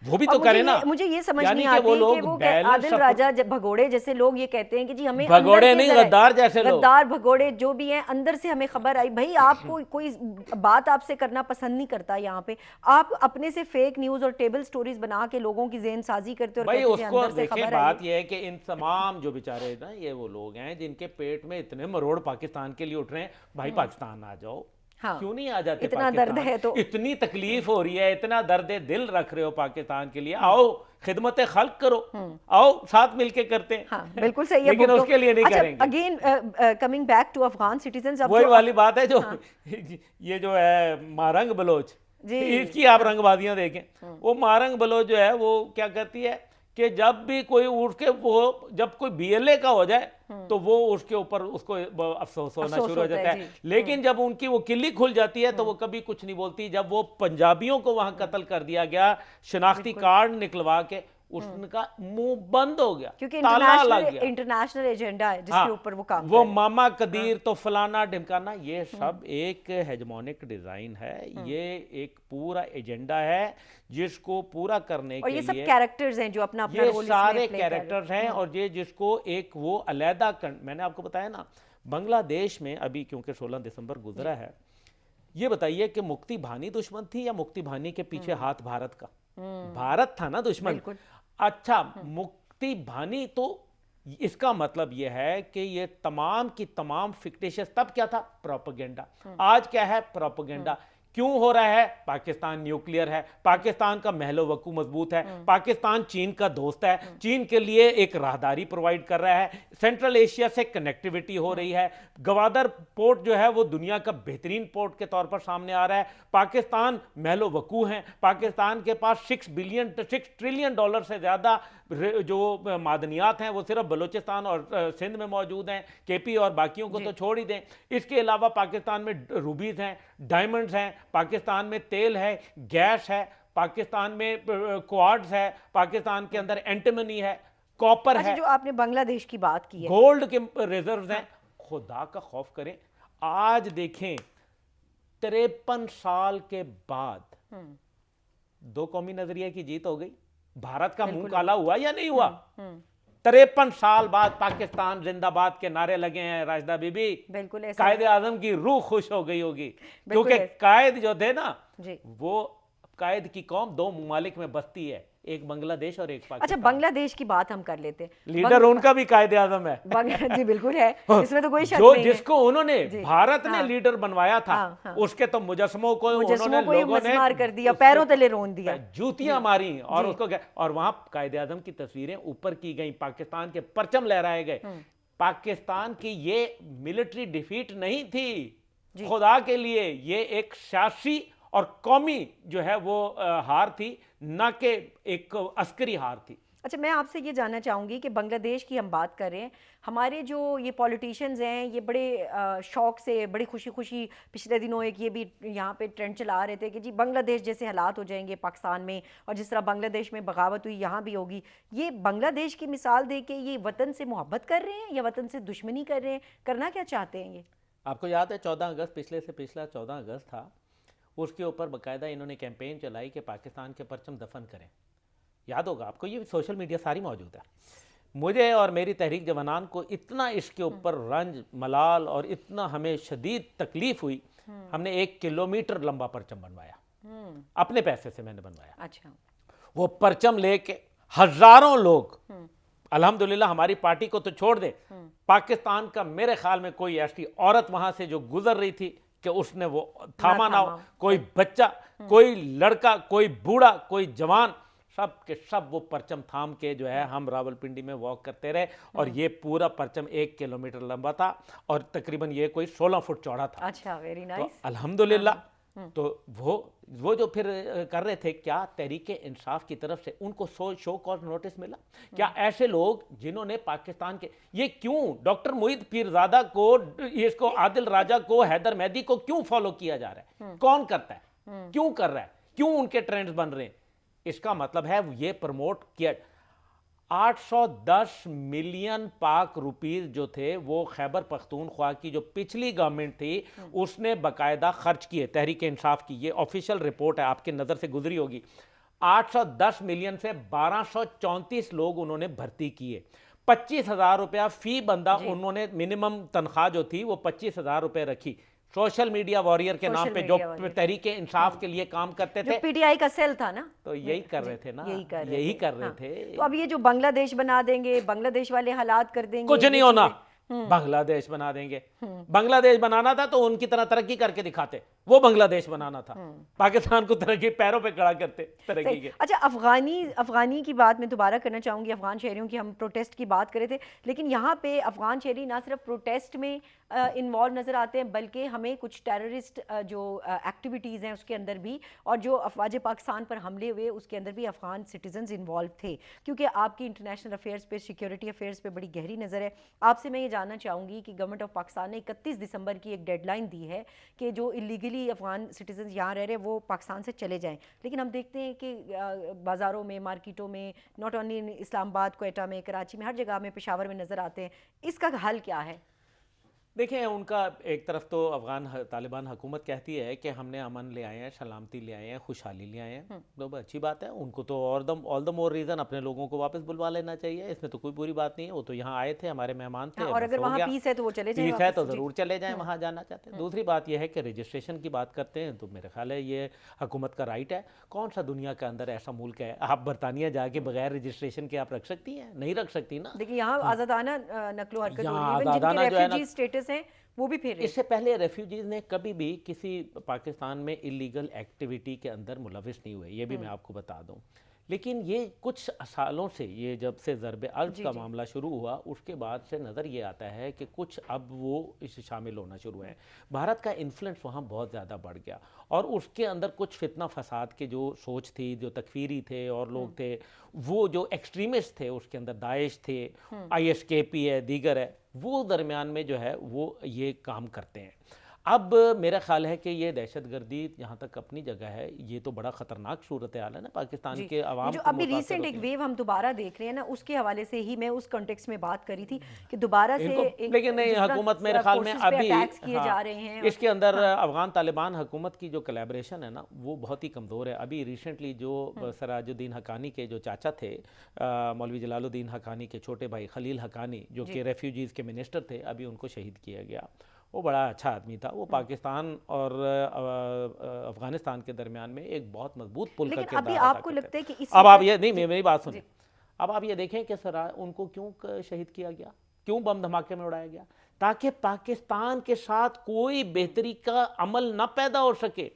[SPEAKER 2] وہ بھی تو کریں نا.
[SPEAKER 1] مجھے یہ سمجھ نہیں آتی کہ وہ عادل راجہ بھگوڑے جیسے لوگ یہ کہتے ہیں کہ جی ہمیں
[SPEAKER 2] بھگوڑے نہیں، غدار جیسے لوگ،
[SPEAKER 1] غدار بھگوڑے جو بھی ہیں، اندر سے ہمیں خبر آئی. بھائی آپ کو کوئی بات آپ سے کرنا پسند نہیں کرتا، یہاں پہ آپ اپنے سے فیک نیوز اور ٹیبل سٹوریز بنا کے لوگوں کی ذہن سازی کرتے
[SPEAKER 2] اور کہتے ہیں اندر سے خبر آئی. بات یہ ہے کہ ان تمام جو بیچارے نا یہ وہ لوگ ہیں جن کے پیٹ میں اتنے مروڑ پاکستان کے لیے اٹھ رہے ہیں، بھائی پاکستان آ جاؤ، کیوں نہیں آ جاتے؟
[SPEAKER 1] اتنا درد ہے تو،
[SPEAKER 2] اتنی تکلیف ہو رہی ہے، اتنا درد دل رکھ رہے ہو پاکستان کے لیے، آؤ خدمت خلق کرو، آؤ ساتھ مل کے کرتے ہیں.
[SPEAKER 1] ہاں بالکل صحیح ہے،
[SPEAKER 2] لیکن اس کے لیے نہیں کریں گے.
[SPEAKER 1] Again coming back to Afghan citizens,
[SPEAKER 2] وہی والی بات ہے جو یہ جو ہے مارنگ بلوچ، اس کی آپ رنگ بازیاں دیکھیں. وہ مارنگ بلوچ جو ہے وہ کیا کہتی ہے کہ جب بھی کوئی اٹھ کے وہ جب کوئی بی ایل اے کا ہو جائے تو وہ اس کے اوپر اس کو افسوس ہونا شروع ہو جاتا ہے. لیکن جب ان کی وہ کلی کھل جاتی ہے تو وہ کبھی کچھ نہیں بولتی. جب وہ پنجابیوں کو وہاں قتل کر دیا گیا، شناختی کارڈ نکلوا کے، اس کا منہ بند ہو گیا، تالا لگ گیا.
[SPEAKER 1] انٹرنیشنل ایجنڈا ہے جس کے اوپر وہ کام،
[SPEAKER 2] وہ ماما قدیر تو فلانا ڈھمکانا، یہ سب ایک ہیجمونک ڈیزائن ہے. یہ ایک پورا ایجنڈا ہے جس کو پورا کرنے کے لیے،
[SPEAKER 1] اور یہ سب کیریکٹرز ہیں جو اپنا اپنا رول،
[SPEAKER 2] یہ سارے کیریکٹرز ہیں. اور یہ جس کو ایک وہ علیحدہ میں نے آپ کو بتایا نا، بنگلہ دیش میں ابھی کیونکہ 16 دسمبر گزرا ہے، یہ بتائیے کہ مکتی بھانی دشمن تھی یا مکتی بھانی کے پیچھے ہاتھ بھارت کا؟ بھارت تھا نا دشمن. اچھا مکتی بھانی، تو اس کا مطلب یہ ہے کہ یہ تمام کی تمام فکٹیشس، تب کیا تھا؟ پروپیگنڈا. آج کیا ہے؟ پروپیگنڈا. کیوں ہو رہا ہے؟ پاکستان نیوکلیئر ہے، پاکستان کا محل و وقوع مضبوط ہے، پاکستان چین کا دوست ہے، چین کے لیے ایک راہداری پرووائڈ کر رہا ہے، سینٹرل ایشیا سے کنیکٹیویٹی ہو رہی ہے، گوادر پورٹ جو ہے وہ دنیا کا بہترین پورٹ کے طور پر سامنے آ رہا ہے. پاکستان محل و وقوع ہیں، پاکستان کے پاس 6 ٹریلین ڈالر سے زیادہ جو معدنیات ہیں وہ صرف بلوچستان اور سندھ میں موجود ہیں، کے پی اور باقیوں کو تو چھوڑ ہی دیں. اس کے علاوہ پاکستان میں روبیز ہیں، ڈائمنڈز ہیں، پاکستان میں تیل ہے، گیس ہے، پاکستان میں کوارٹز ہے، پاکستان کے اندر اینٹیمنی ہے، کاپر ہے.
[SPEAKER 1] جو آپ نے بنگلہ دیش کی بات کی ہے،
[SPEAKER 2] گولڈ کے ریزروز ہیں. خدا کا خوف کریں، آج دیکھیں 53 سال کے بعد دو قومی نظریے کی جیت ہو گئی. بھارت کا منہ کالا ہوا یا نہیں ہوا؟ 53 سال بعد پاکستان زندہ باد کے نعرے لگے ہیں. راشدہ بی بی، قائد اعظم کی روح خوش ہو گئی ہوگی، کیونکہ قائد جو تھے نا، وہ قائد کی قوم 2 ممالک میں بستی ہے، ایک بنگلہ دیش اور ایک
[SPEAKER 1] اچھا
[SPEAKER 2] پاکستان.
[SPEAKER 1] بنگلہ دیش کی بات ہم کر لیتے ہیں.
[SPEAKER 2] لیڈر ان کا بھی قائد اعظم ہے.
[SPEAKER 1] جی بالکل ہے, اس میں تو کوئی شک
[SPEAKER 2] جو
[SPEAKER 1] نہیں
[SPEAKER 2] جس کو انہوں نے بھارت نے لیڈر بنوایا تھا, اس کے تو مجسموں کو انہوں نے لوگوں نے
[SPEAKER 1] مسمار کر دیا, پیروں تلے رون دیا,
[SPEAKER 2] جوتیاں ماری, اور اس کو اور وہاں قائد اعظم کی تصویریں اوپر کی گئیں, پاکستان کے پرچم لہرائے گئے. پاکستان کی یہ ملٹری ڈیفیٹ نہیں تھی, خدا کے لیے یہ ایک سیاسی اور قومی جو ہے وہ ہار تھی, نہ کہ ایک عسکری ہار تھی.
[SPEAKER 1] اچھا میں آپ سے یہ جاننا چاہوں گی کہ بنگلہ دیش کی ہم بات کر رہے ہیں, ہمارے جو یہ پولیٹیشنز ہیں یہ بڑے شوق سے, بڑی خوشی خوشی پچھلے دنوں ایک یہ بھی یہاں پہ ٹرینڈ چلا رہے تھے کہ جی بنگلہ دیش جیسے حالات ہو جائیں گے پاکستان میں, اور جس طرح بنگلہ دیش میں بغاوت ہوئی یہاں بھی ہوگی. یہ بنگلہ دیش کی مثال دے کے یہ وطن سے محبت کر رہے ہیں یا وطن سے دشمنی کر رہے ہیں, کرنا کیا چاہتے ہیں یہ؟
[SPEAKER 2] آپ کو یاد ہے 14 اگست پچھلے سے پچھلا 14 اگست تھا, اس کے اوپر باقاعدہ انہوں نے کیمپین چلائی کہ پاکستان کے پرچم دفن کریں. یاد ہوگا آپ کو, یہ سوشل میڈیا ساری موجود ہے. مجھے اور میری تحریک جوانان کو اتنا اس کے اوپر رنج ملال اور اتنا ہمیں شدید تکلیف ہوئی, ہم نے 1 کلومیٹر لمبا پرچم بنوایا, اپنے پیسے سے میں نے بنوایا.
[SPEAKER 1] اچھا
[SPEAKER 2] وہ پرچم لے کے ہزاروں لوگ, الحمدللہ ہماری پارٹی کو تو چھوڑ دے, پاکستان کا میرے خیال میں کوئی ایسی عورت وہاں سے جو گزر رہی تھی کہ اس نے وہ تھاما نہ ہو, کوئی بچہ, کوئی لڑکا, کوئی بوڑھا, کوئی جوان, سب کے سب وہ پرچم تھام کے جو ہے ہم راولپنڈی میں واک کرتے رہے. اور یہ پورا پرچم 1 کلومیٹر لمبا تھا اور تقریباً یہ کوئی 16 فٹ چوڑا تھا.
[SPEAKER 1] اچھا ویری نائس.
[SPEAKER 2] الحمدللہ تو وہ جو پھر کر رہے تھے, کیا تحریک انصاف کی طرف سے ان کو شو کاز نوٹس ملا؟ کیا ایسے لوگ جنہوں نے پاکستان کے, یہ کیوں ڈاکٹر معید پیرزادہ کو, اس کو عادل راجہ کو, حیدر مہدی کو کیوں فالو کیا جا رہا ہے؟ کون کرتا ہے, کیوں کر رہا ہے, کیوں ان کے ٹرینڈز بن رہے ہیں؟ اس کا مطلب ہے یہ پروموٹ کیا. 810 ملین پاک روپیز جو تھے وہ خیبر پختونخوا کی جو پچھلی گورنمنٹ تھی اس نے باقاعدہ خرچ کیے تحریک انصاف کی. یہ آفیشیل رپورٹ ہے, آپ کے نظر سے گزری ہوگی. 810 ملین سے 1234 لوگ انہوں نے بھرتی کیے. 25,000 روپیہ فی بندہ انہوں نے, منیمم تنخواہ جو تھی وہ 25,000 روپے رکھی. سوشل میڈیا واریر کے نام پہ جو تحریک انصاف کے لیے کام کرتے تھے,
[SPEAKER 1] پی ٹی آئی کا سیل تھا نا,
[SPEAKER 2] تو یہی کر رہے تھے نا, یہی کر رہے تھے.
[SPEAKER 1] تو اب یہ جو بنگلہ دیش بنا دیں گے, بنگلہ دیش والے حالات کر دیں گے,
[SPEAKER 2] کچھ نہیں ہونا. بنگلہ دیش بنا دیں گے, بنگلہ دیش بنانا تھا تو ان کی طرح ترقی کر کے دکھاتے, وہ بنگلہ دیش بنانا تھا, پاکستان کو ترقی پیروں پہ کھڑا کرتے ترقی کے.
[SPEAKER 1] اچھا افغانی کی بات میں دوبارہ کرنا چاہوں گی. افغان شہریوں کی ہم پروٹیسٹ کی بات کرے تھے, لیکن یہاں پہ افغان شہری نہ صرف پروٹیسٹ میں انوالو نظر آتے ہیں بلکہ ہمیں کچھ ٹیررسٹ جو ایکٹیویٹیز ہیں اس کے اندر بھی, اور جو افواج پاکستان پر حملے ہوئے اس کے اندر بھی افغان سٹیزنز انوالو تھے, کیونکہ آپ کی انٹرنیشنل افیئرس پہ, سیکیورٹی افیئرس پہ بڑی گہری نظر ہے. آپ سے میں یہ جاننا چاہوں گی کہ گورنمنٹ آف پاکستان نے 31 دسمبر کی ایک ڈیڈ لائن دی ہے کہ جو اللیگلی افغان سٹیزنز یہاں رہ رہے ہیں وہ پاکستان سے چلے جائیں, لیکن ہم دیکھتے ہیں کہ بازاروں میں, مارکیٹوں میں, ناٹ اونلی اسلام آباد, کوئٹہ میں, کراچی میں, ہر جگہ میں, پشاور میں نظر آتے ہیں. اس کا حل کیا ہے؟
[SPEAKER 2] دیکھیں, ان کا ایک طرف تو افغان طالبان حکومت کہتی ہے کہ ہم نے امن لے آئے ہیں, سلامتی لے آئے ہیں, خوشحالی لے آئے ہیں, تو اچھی بات ہے. ان کو تو آل دا مور ریزن اپنے لوگوں کو واپس بلوا لینا چاہیے, اس میں تو کوئی بری بات نہیں ہے. وہ تو یہاں آئے تھے, ہمارے مہمان تھے,
[SPEAKER 1] اور اگر وہاں پیس ہے تو وہ چلے جائیں,
[SPEAKER 2] پیس ہے تو ضرور چلے جائیں وہاں جانا چاہتے ہیں. دوسری بات یہ ہے کہ رجسٹریشن کی بات کرتے ہیں تو میرے خیال ہے یہ حکومت کا رائٹ ہے. کون سا دنیا کے اندر ایسا ملک ہے, آپ برطانیہ جا کے بغیر رجسٹریشن کے آپ رکھ سکتی ہیں؟ نہیں رکھ سکتی نا.
[SPEAKER 1] دیکھیں یہاں آزادانہ نقل و حرکت ہو رہی ہے, جن کے ریفیوجی سٹیٹس ہیں وہ بھی پھر.
[SPEAKER 2] اس سے پہلے ریفیوجیز نے کبھی بھی کسی پاکستان میں اللیگل ایکٹیویٹی کے اندر ملوث نہیں ہوئے, یہ بھی میں آپ کو بتا دوں. لیکن یہ کچھ سالوں سے, یہ جب سے ضرب الز کا معاملہ شروع ہوا اس کے بعد سے نظر یہ آتا ہے کہ کچھ اب وہ اس سے شامل ہونا شروع ہیں. بھارت کا انفلوئنس وہاں بہت زیادہ بڑھ گیا, اور اس کے اندر کچھ فتنہ فساد کے جو سوچ تھی, جو تکفیری تھے اور لوگ تھے, وہ جو ایکسٹریمسٹ تھے, اس کے اندر داعش تھے, ISKP ہے, دیگر ہے, وہ درمیان میں جو ہے وہ یہ کام کرتے ہیں. اب میرا خیال ہے کہ یہ دہشت گردی جہاں تک اپنی جگہ ہے, یہ تو بڑا خطرناک صورتحال ہے نا پاکستان کے عوام
[SPEAKER 1] جو ابھی ریسنٹ ایک ویو ہم دوبارہ دیکھ رہے ہیں نا, اس کے حوالے سے ہی میں اس کنٹیکس میں بات کری تھی کہ دوبارہ سے
[SPEAKER 2] لیکن نہیں, حکومت میرے خیال میں ابھی
[SPEAKER 1] کیے جا رہے ہیں,
[SPEAKER 2] اس کے اندر افغان طالبان حکومت کی جو کولیبریشن ہے نا وہ بہت ہی کمزور ہے. ابھی ریسنٹلی جو سراج الدین حقانی کے جو چاچا تھے, مولوی جلال الدین حقانی کے چھوٹے بھائی خلیل حقانی, جو کہ ریفیوجیز کے منسٹر تھے, ابھی ان کو شہید کیا گیا. وہ بڑا اچھا آدمی تھا. وہ پاکستان اور افغانستان کے درمیان میں ایک بہت مضبوط پل کا
[SPEAKER 1] لیکن ابھی
[SPEAKER 2] کردار ادا
[SPEAKER 1] آپ کو
[SPEAKER 2] کرتے
[SPEAKER 1] لگتا ہے کہ
[SPEAKER 2] تھے.
[SPEAKER 1] اس
[SPEAKER 2] اب آپ
[SPEAKER 1] وقت
[SPEAKER 2] یہ نہیں, میری بات سنیں, اب آپ یہ دیکھیں کہ سر ان کو کیوں شہید کیا گیا, کیوں بم دھماکے میں اڑایا گیا, تاکہ پاکستان کے ساتھ کوئی بہتری کا عمل نہ پیدا ہو سکے.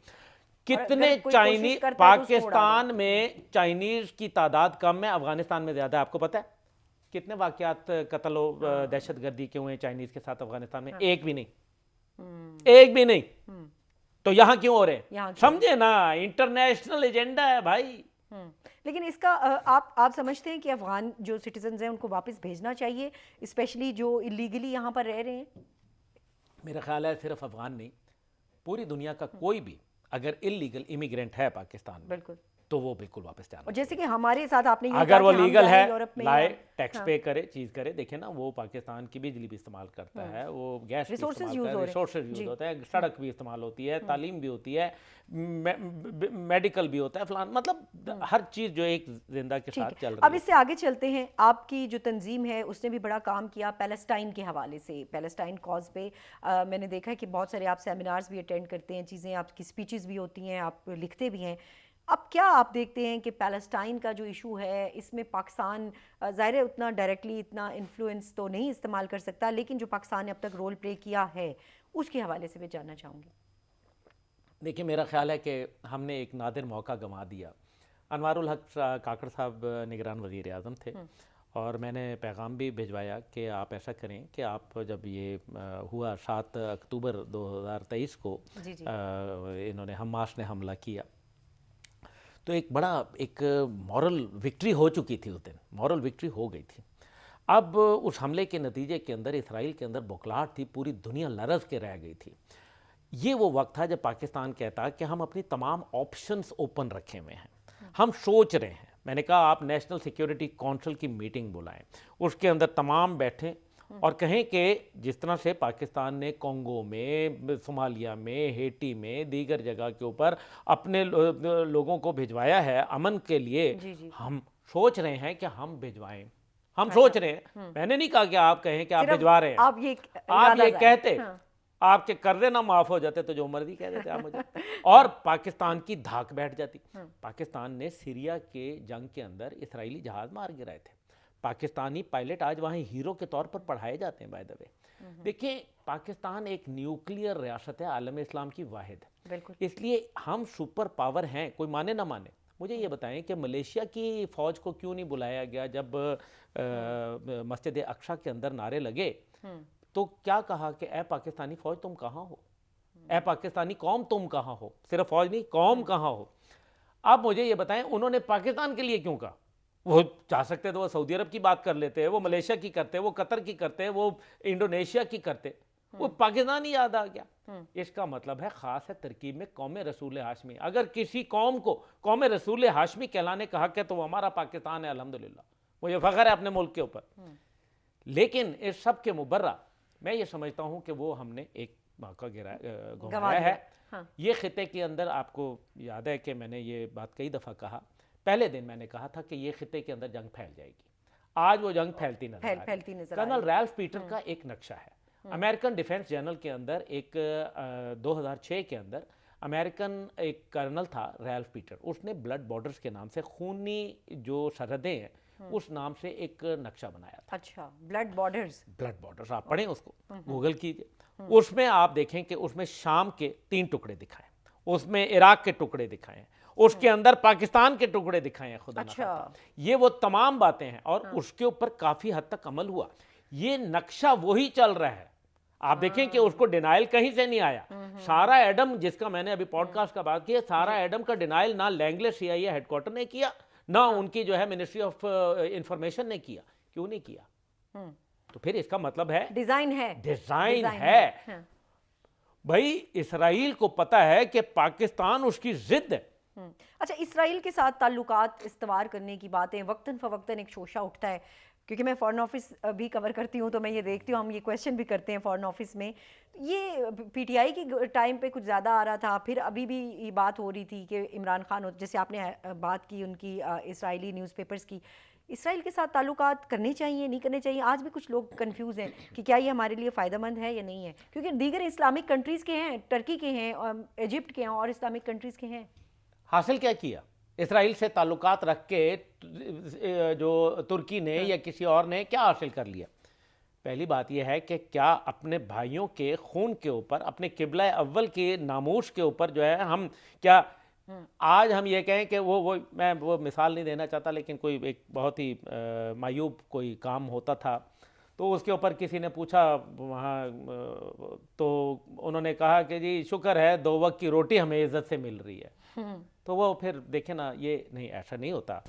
[SPEAKER 2] کتنے چائنیز, پاکستان میں چائنیز کی تعداد کم ہے, افغانستان میں زیادہ ہے. آپ کو پتہ ہے کتنے واقعات قتل و دہشت گردی کے ہوئے ہیں چائنیز کے ساتھ افغانستان میں؟ ایک بھی نہیں, ایک بھی نہیں. تو یہاں کیوں ہو رہے ہیں؟ سمجھے نا, انٹرنیشنل ایجنڈا ہے بھائی.
[SPEAKER 1] لیکن اس کا آپ سمجھتے ہیں کہ افغان جو سٹیزنز ہیں ان کو واپس بھیجنا چاہیے, اسپیشلی جو اللیگلی یہاں پر رہ رہے ہیں؟
[SPEAKER 2] میرا خیال ہے صرف افغان نہیں, پوری دنیا کا کوئی بھی اگر اللیگل امیگرینٹ ہے پاکستان میں
[SPEAKER 1] بالکل,
[SPEAKER 2] تو وہ بالکل واپس جانا.
[SPEAKER 1] اور جیسے کہ ہمارے ساتھ آپ نے یہ
[SPEAKER 2] اگر
[SPEAKER 1] کہا
[SPEAKER 2] وہ
[SPEAKER 1] کہ ہم
[SPEAKER 2] لیگل ہے,
[SPEAKER 1] جائیں یورپ میں,
[SPEAKER 2] لائے, ٹیکس پے کرے, چیز کرے. دیکھیں نا, وہ پاکستان کی بجلی بھی استعمال کرتا ہے, وہ گیس بھی استعمال کرتا ہے, ریسورسز یوز ہوتا ہے, سڑک بھی استعمال ہوتی ہے, تعلیم بھی ہوتی ہے, میڈیکل بھی ہوتا ہے, فلان, مطلب ہر چیز جو ایک زندہ کے ساتھ چل رہی ہے.
[SPEAKER 1] اب اس سے آگے چلتے ہیں. آپ کی جو تنظیم ہے اس نے بھی بڑا کام کیا پیلسٹائن کے حوالے سے, پیلسٹائن کاز پہ. میں نے دیکھا ہے کہ بہت سارے آپ سیمینارز بھی اٹینڈ کرتے ہیں, چیزیں آپ کی اسپیچز بھی ہوتی ہیں, آپ لکھتے بھی ہیں. اب کیا آپ دیکھتے ہیں کہ پیلسٹائن کا جو ایشو ہے اس میں پاکستان ظاہر ہے اتنا ڈائریکٹلی اتنا انفلوئنس تو نہیں استعمال کر سکتا, لیکن جو پاکستان نے اب تک رول پلے کیا ہے اس کے حوالے سے بھی جاننا چاہوں گی.
[SPEAKER 2] دیکھیں, میرا خیال ہے کہ ہم نے ایک نادر موقع گنوا دیا. انوار الحق کاکڑ صاحب نگران وزیر اعظم تھے, اور میں نے پیغام بھی بھجوایا کہ آپ ایسا کریں کہ آپ جب یہ ہوا 7 اکتوبر 2023 کو انہوں نے حماس نے حملہ کیا, تو ایک بڑا ایک مورل وکٹری ہو چکی تھی اس دن, مورل وکٹری ہو گئی تھی. اب اس حملے کے نتیجے کے اندر اسرائیل کے اندر بوکھلاہٹ تھی, پوری دنیا لرز کے رہ گئی تھی. یہ وہ وقت تھا جب پاکستان کہتا کہ ہم اپنی تمام آپشنز اوپن رکھے ہوئے ہیں, ہم سوچ رہے ہیں. میں نے کہا آپ نیشنل سیکیورٹی کونسل کی میٹنگ بلائیں, اس کے اندر تمام بیٹھیں اور کہیں کہ جس طرح سے پاکستان نے کونگو میں, صومالیہ میں, ہیٹی میں, دیگر جگہ کے اوپر اپنے لوگوں کو بھجوایا ہے امن کے لیے, ہم سوچ رہے ہیں کہ ہم بھجوائیں. ہم سوچ رہے ہیں, میں نے نہیں کہا کہ آپ کہیں کہ آپ بھجوا رہے ہیں. آپ یہ کہتے, آپ کے قرضے نہ معاف ہو جاتے تو جو مرضی کہہ دیتے آپ مجھے, اور پاکستان کی دھاک بیٹھ جاتی. پاکستان نے سیریا کے جنگ کے اندر اسرائیلی جہاز مار گرائے تھے. پاکستانی پائلٹ آج وہاں ہیرو کے طور پر پڑھائے جاتے ہیں بائی دا وے. دیکھیں, پاکستان ایک نیوکلیئر ریاست ہے, عالم اسلام کی واحد, اس لیے ہم سپر پاور ہیں, کوئی مانے نہ مانے. مجھے یہ بتائیں کہ ملیشیا کی فوج کو کیوں نہیں بلایا گیا جب مسجد اقصی کے اندر نعرے لگے؟ تو کیا کہا کہ اے پاکستانی فوج تم کہاں ہو, اے پاکستانی قوم تم کہاں ہو, صرف فوج نہیں قوم کہاں ہو. اب مجھے یہ بتائیں انہوں نے پاکستان کے لیے کیوں کہا؟ وہ چاہ سکتے تو وہ سعودی عرب کی بات کر لیتے, وہ ملیشیا کی کرتے, وہ قطر کی کرتے, وہ انڈونیشیا کی کرتے, وہ پاکستان ہی یاد آ گیا. اس کا مطلب ہے خاص ہے ترکیب میں قوم رسول ہاشمی. اگر کسی قوم کو قوم رسول ہاشمی کہلانے کا حق ہے تو وہ ہمارا پاکستان ہے, الحمدللہ, مجھے فخر ہے اپنے ملک کے اوپر. لیکن اس سب کے مبرہ میں یہ سمجھتا ہوں کہ وہ ہم نے ایک موقع گنوایا ہے. یہ خطے کے اندر آپ کو یاد ہے کہ میں نے یہ بات کئی دفعہ کہا, پہلے دن میں نے کہا تھا کہ یہ خطے کے اندر جنگ پھیل جائے گی. آج وہ جنگ پھیلتی نظر آ رہی. کرنل ریلف پیٹر کا ایک نقشہ ہے, امریکن ڈیفنس جرنل کے اندر ایک 2006 کے اندر امریکن ایک کرنل تھا ریلف پیٹر, اس نے بلڈ بارڈرز کے نام سے, خونی جو سرحدیں ہیں اس نام سے ایک نقشہ بنایا تھا.
[SPEAKER 1] اچھا, بلڈ بارڈرز
[SPEAKER 2] آپ پڑھیں, اس کو گوگل کیجئے. اس میں آپ دیکھیں کہ اس میں شام کے 3 ٹکڑے دکھائیں, اس میں عراق کے ٹکڑے دکھائیں, اس کے اندر پاکستان کے ٹکڑے دکھائے ہیں. خدا نخواستہ یہ وہ تمام باتیں ہیں, اور اس کے اوپر کافی حد تک عمل ہوا. یہ نقشہ وہی چل رہا ہے. آپ دیکھیں کہ اس کو ڈینائل کہیں سے نہیں آیا. سارا ایڈم, جس کا میں نے ابھی پوڈ کاسٹ کا بات کیا, سارا ایڈم کا ڈینائل نہ لینگلے CIA ہیڈ کوارٹر نے کیا, نہ ان کی جو ہے منسٹری آف انفارمیشن نے کیا. کیوں نہیں کیا؟ تو پھر اس کا مطلب ہے ڈیزائن ہے. بھائی اسرائیل کو پتا ہے کہ پاکستان اس کی ضد ہے.
[SPEAKER 1] اچھا, اسرائیل کے ساتھ تعلقات استوار کرنے کی باتیں وقتاً فوقتاً ایک شوشہ اٹھتا ہے, کیونکہ میں فارن آفس بھی کور کرتی ہوں تو میں یہ دیکھتی ہوں, ہم یہ کویشچن بھی کرتے ہیں فارن آفس میں. یہ PTI کی ٹائم پہ کچھ زیادہ آ رہا تھا, پھر ابھی بھی یہ بات ہو رہی تھی کہ عمران خان, جیسے آپ نے بات کی ان کی اسرائیلی نیوز پیپرز کی, اسرائیل کے ساتھ تعلقات کرنے چاہیے نہیں کرنے چاہیے؟ آج بھی کچھ لوگ کنفیوز ہیں کہ کیا یہ ہمارے لیے فائدہ مند ہے یا نہیں ہے، کیونکہ دیگر اسلامک کنٹریز کے ہیں، ٹرکی کے ہیں، ایجپٹ کے ہیں، اور اسلامک کنٹریز کے ہیں۔
[SPEAKER 2] حاصل کیا اسرائیل سے تعلقات رکھ کے جو ترکی نے یا کسی اور نے کیا حاصل کر لیا؟ پہلی بات یہ ہے کہ کیا اپنے بھائیوں کے خون کے اوپر، اپنے قبلہ اول کے ناموس کے اوپر جو ہے ہم کیا آج ہم یہ کہیں کہ میں وہ مثال نہیں دینا چاہتا، لیکن کوئی ایک بہت ہی معیوب کوئی کام ہوتا تھا، تو اس کے اوپر کسی نے پوچھا وہاں، تو انہوں نے کہا کہ جی شکر ہے 2 وقت کی روٹی ہمیں عزت سے مل رہی ہے۔ تو وہ پھر دیکھیں نا، یہ نہیں، ایسا نہیں ہوتا۔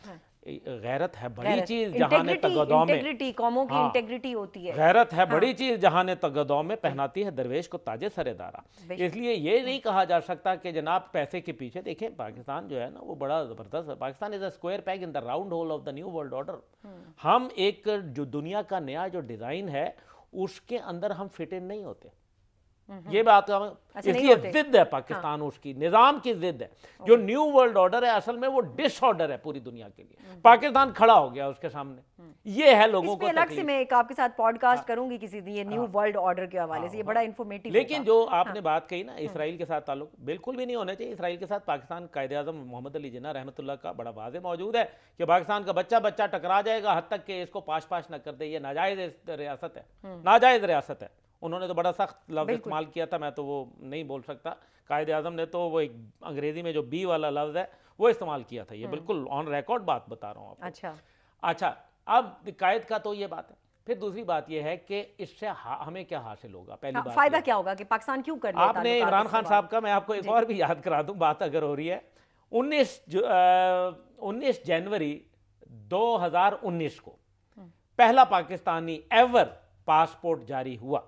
[SPEAKER 2] غیرت ہے بڑی چیز جہاں نے تگدوں میں،
[SPEAKER 1] انٹیگریٹی، قوموں کی انٹیگریٹی ہوتی ہے،
[SPEAKER 2] غیرت ہے بڑی چیز جہاں نے تگدوں میں پہناتی ہے درویش کو تاج سر دارا۔ اس لیے یہ نہیں کہا جا سکتا کہ جناب پیسے کے پیچھے، دیکھیں پاکستان جو ہے نا وہ بڑا زبردست ہے۔ Pakistan is a square peg in the round hole of the new world order. ہم ایک جو دنیا کا نیا جو ڈیزائن ہے اس کے اندر ہم فٹ ان نہیں ہوتے، یہ بات اس لیے ضد ہے پاکستان، اس کی نظام کی ضد ہے۔ جو نیو ورلڈ آرڈر ہے اصل میں وہ ڈس آرڈر ہے پوری دنیا کے لیے، پاکستان کھڑا ہو گیا اس کے سامنے۔ یہ ہے لوگوں کو
[SPEAKER 1] الگ سے میں ایک آپ کے ساتھ پوڈ کاسٹ کروں گی کسی دن یہ نیو ورلڈ آرڈر کے حوالے سے، یہ بڑا انفارمیٹیو۔
[SPEAKER 2] لیکن جو آپ نے بات کہی نا اسرائیل کے ساتھ تعلق بالکل بھی نہیں ہونا چاہیے۔ اسرائیل کے ساتھ پاکستان قائد اعظم محمد علی جناح رحمۃ اللہ کا بڑا واضح موجود ہے کہ پاکستان کا بچہ ٹکرا جائے گا، حد تک کہ اس کو پاش نہ کر دے، یہ ناجائز ریاست ہے، ناجائز ریاست ہے۔ انہوں نے تو بڑا سخت لفظ استعمال کیا تھا، میں تو وہ نہیں بول سکتا۔ قائد اعظم نے تو وہ ایک انگریزی میں جو بی والا لفظ ہے وہ استعمال کیا تھا، یہ بالکل آن ریکارڈ بات بتا رہا ہوں آپ کو۔ اچھا، اب قائد کا تو یہ بات ہے۔ پھر دوسری بات یہ ہے کہ اس سے ہمیں کیا حاصل ہوگا؟ پہلی بات
[SPEAKER 1] فائدہ کیا ہوگا کہ پاکستان کیوں کر لیا؟
[SPEAKER 2] آپ نے عمران خان صاحب کا، میں آپ کو ایک اور بھی یاد کرا دوں، بات اگر ہو رہی ہے 19 جنوری 2019 کو پہلا پاکستانی ایور پاسپورٹ جاری ہوا۔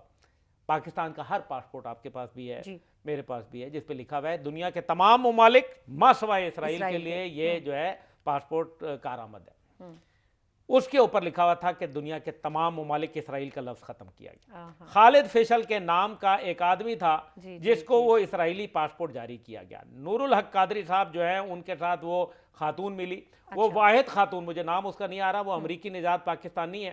[SPEAKER 2] پاکستان کا ہر پاسپورٹ آپ کے پاس بھی ہے، میرے پاس بھی ہے، جس پہ لکھا ہوا ہے دنیا کے تمام ممالک ماسوائے اسرائیل کے لیے یہ جو ہے پاسپورٹ کارآمد ہے۔ اس کے اوپر لکھا ہوا تھا کہ دنیا کے تمام ممالک اسرائیل کا لفظ ختم کیا گیا۔ خالد فیصل کے نام کا ایک آدمی تھا جس کو وہ اسرائیلی پاسپورٹ جاری کیا گیا۔ نور الحق قادری صاحب جو ہیں ان کے ساتھ وہ خاتون ملی، وہ واحد خاتون، مجھے نام اس کا نہیں آ رہا، وہ امریکی نژاد پاکستانی ہے۔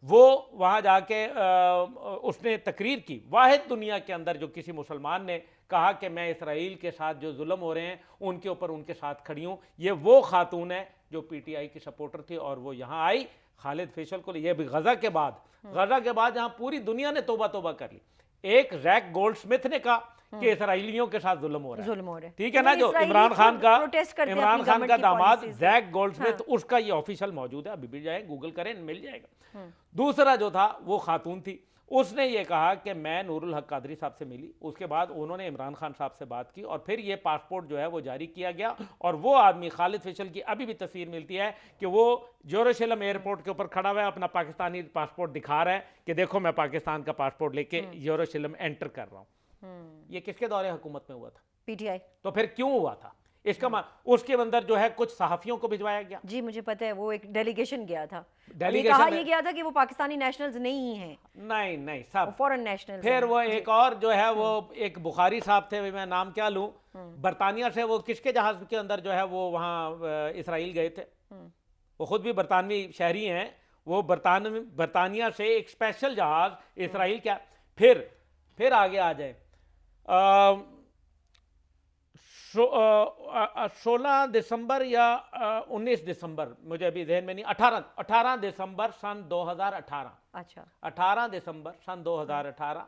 [SPEAKER 2] وہ وہاں جا کے اس نے تقریر کی، واحد دنیا کے اندر جو کسی مسلمان نے کہا کہ میں اسرائیل کے ساتھ جو ظلم ہو رہے ہیں ان کے اوپر ان کے ساتھ کھڑی ہوں۔ یہ وہ خاتون ہے جو پی ٹی آئی کی سپورٹر تھی، اور وہ یہاں آئی خالد فیصل کو، یہ بھی غزہ کے بعد جہاں پوری دنیا نے توبہ کر لی۔ ایک زیک گولڈ سمتھ نے کہا کہ اسرائیلیوں کے ساتھ ظلم ہو رہا ہے، ٹھیک ہے نا، جو عمران خان کا داماد زیک گولڈ سمتھ، اس کا یہ آفیشل موجود ہے، ابھی بھی جائیں گوگل کریں مل جائے گا۔ دوسرا جو تھا وہ خاتون تھی، اس نے یہ کہا کہ میں نور الحق قادری صاحب سے ملی، اس کے بعد انہوں نے عمران خان صاحب سے بات کی، اور پھر یہ پاسپورٹ جو ہے وہ جاری کیا گیا۔ اور وہ آدمی خالد فیصل کی ابھی بھی تصویر ملتی ہے کہ وہ یروشلم ایئرپورٹ کے اوپر کھڑا ہوا ہے، اپنا پاکستانی پاسپورٹ دکھا رہا ہے کہ دیکھو میں پاکستان کا پاسپورٹ لے کے یروشلم انٹر کر رہا ہوں۔ یہ کس کے دور حکومت میں ہوا تھا؟
[SPEAKER 1] P T I.
[SPEAKER 2] تو پھر کیوں ہوا تھا؟ اس کے اندر جو ہے کچھ صحافیوں کو بھجوایا گیا۔
[SPEAKER 1] جی مجھے پتہ ہے، وہ ایک ڈیلیگیشن گیا تھا، کہا یہ گیا تھا کہ وہ پاکستانی نیشنلز نہیں ہیں،
[SPEAKER 2] نہیں سب
[SPEAKER 1] فورن نیشنلز۔
[SPEAKER 2] پھر وہ ایک اور جو ہے وہ ایک بخاری صاحب تھے، میں نام کیا لوں، برطانیہ سے، وہ کس کے جہاز کے اندر جو ہے وہ وہاں اسرائیل گئے تھے، وہ خود بھی برطانوی شہری ہیں، وہ برطانیہ سے ایک اسپیشل جہاز اسرائیل کیا۔ پھر آگے آ جائیں، 16 دسمبر یا 19 دسمبر، مجھے ابھی ذہن میں نہیں، 18 دسمبر سن 2018، 18 دسمبر سن 2018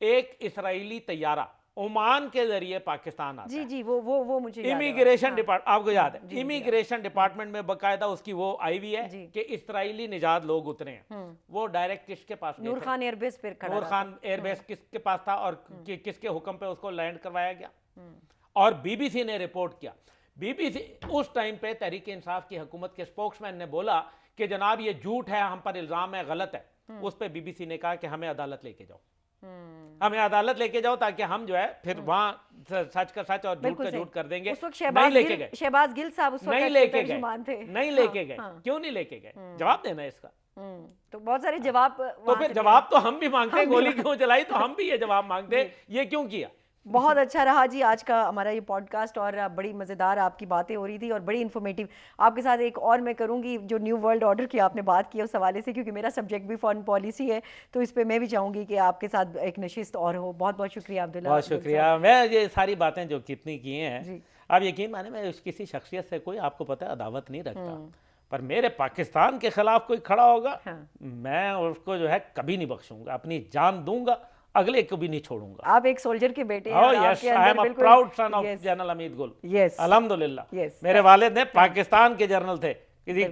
[SPEAKER 2] ایک اسرائیلی طیارہ عمان کے ذریعے پاکستان آتا ہے۔
[SPEAKER 1] جی وہ مجھے
[SPEAKER 2] امیگریشن ڈپارٹمنٹ، آپ کو یاد ہے، امیگریشن ڈپارٹمنٹ میں باقاعدہ اس کی وہ آئی ہوئی ہے کہ اسرائیلی نژاد لوگ اترے ہیں۔ وہ ڈائریکٹ کس کے پاس؟
[SPEAKER 1] نور خان ایئر بیس پہ کھڑا،
[SPEAKER 2] نور خان ایئر بیس کس کے پاس تھا، اور کس کے حکم پہ اس کو لینڈ کروایا گیا؟ اور بی بی سی نے رپورٹ کیا۔ بی بی سی اس ٹائم پہ تحریک انصاف کی حکومت کے اسپوکس مین نے بولا کہ جناب یہ جھوٹ ہے، ہم پر الزام ہے، غلط ہے۔ اس پہ بی بی سی نے کہا کہ ہمیں عدالت لے کے جاؤ، ہمیں عدالت لے کے جاؤ، تاکہ ہم جو ہے پھر وہاں سچ کا سچ اور جھوٹ کا جھوٹ کر دیں گے۔ نہیں لے کے گئے،
[SPEAKER 1] شہباز گل صاحب اس وقت
[SPEAKER 2] نہیں لے کے گئے، نہیں لے کے گئے۔ کیوں نہیں لے کے گئے؟ جواب دینا ہے اس کا۔
[SPEAKER 1] تو بہت سارے جواب،
[SPEAKER 2] تو پھر جواب تو ہم بھی مانگتے ہیں، گولی کیوں چلائی تو ہم بھی یہ جواب مانگتے ہیں، یہ کیوں کیا؟
[SPEAKER 1] بہت اچھا رہا جی آج کا ہمارا یہ پوڈ کاسٹ, اور بڑی مزیدار آپ کی باتیں ہو رہی تھی اور بڑی انفارمیٹیو. آپ کے ساتھ ایک اور میں کروں گی جو نیو ورلڈ آرڈر کی آپ نے بات کی اس حوالے سے, کیونکہ میرا سبجیکٹ بھی فارن پالیسی ہے, تو اس پہ میں بھی چاہوں گی کہ آپ کے ساتھ ایک نشست اور ہو. بہت بہت شکریہ عبداللہ.
[SPEAKER 2] بہت شکریہ. میں یہ ساری باتیں جو کتنی کی ہیں,
[SPEAKER 1] جی
[SPEAKER 2] آپ یقین مانیں میں کسی شخصیت سے کوئی, آپ کو پتہ ہے, عداوت نہیں رکھتا, پر میرے پاکستان کے خلاف کوئی کھڑا ہوگا میں اس کو جو ہے کبھی نہیں بخشوں گا, اپنی جان دوں گا, اگلے کو بھی نہیں چھوڑوں گا.
[SPEAKER 1] آپ ایک سولجر کے بیٹے ہیں.
[SPEAKER 2] Oh yes, I am a proud son of General Hamid Gul.
[SPEAKER 1] Yes.
[SPEAKER 2] الحمدللہ.
[SPEAKER 1] Yes.
[SPEAKER 2] میرے والد نے پاکستان کے جنرل تھے,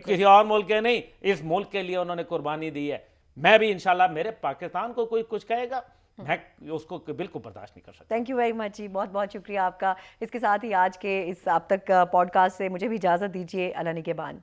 [SPEAKER 2] کسی اور ملک کے نہیں, اس ملک کے لیے انہوں نے قربانی دی ہے. میں بھی انشاءاللہ میرے پاکستان کو کوئی کچھ کہے گا میں اس کو بالکل برداشت نہیں کر سکتا.
[SPEAKER 1] تھینک یو ویری مچ جی, بہت بہت شکریہ آپ کا. اس کے ساتھ ہی آج کے اس اب تک پوڈ کاسٹ سے مجھے بھی اجازت دیجیے. اللہ نگہبان.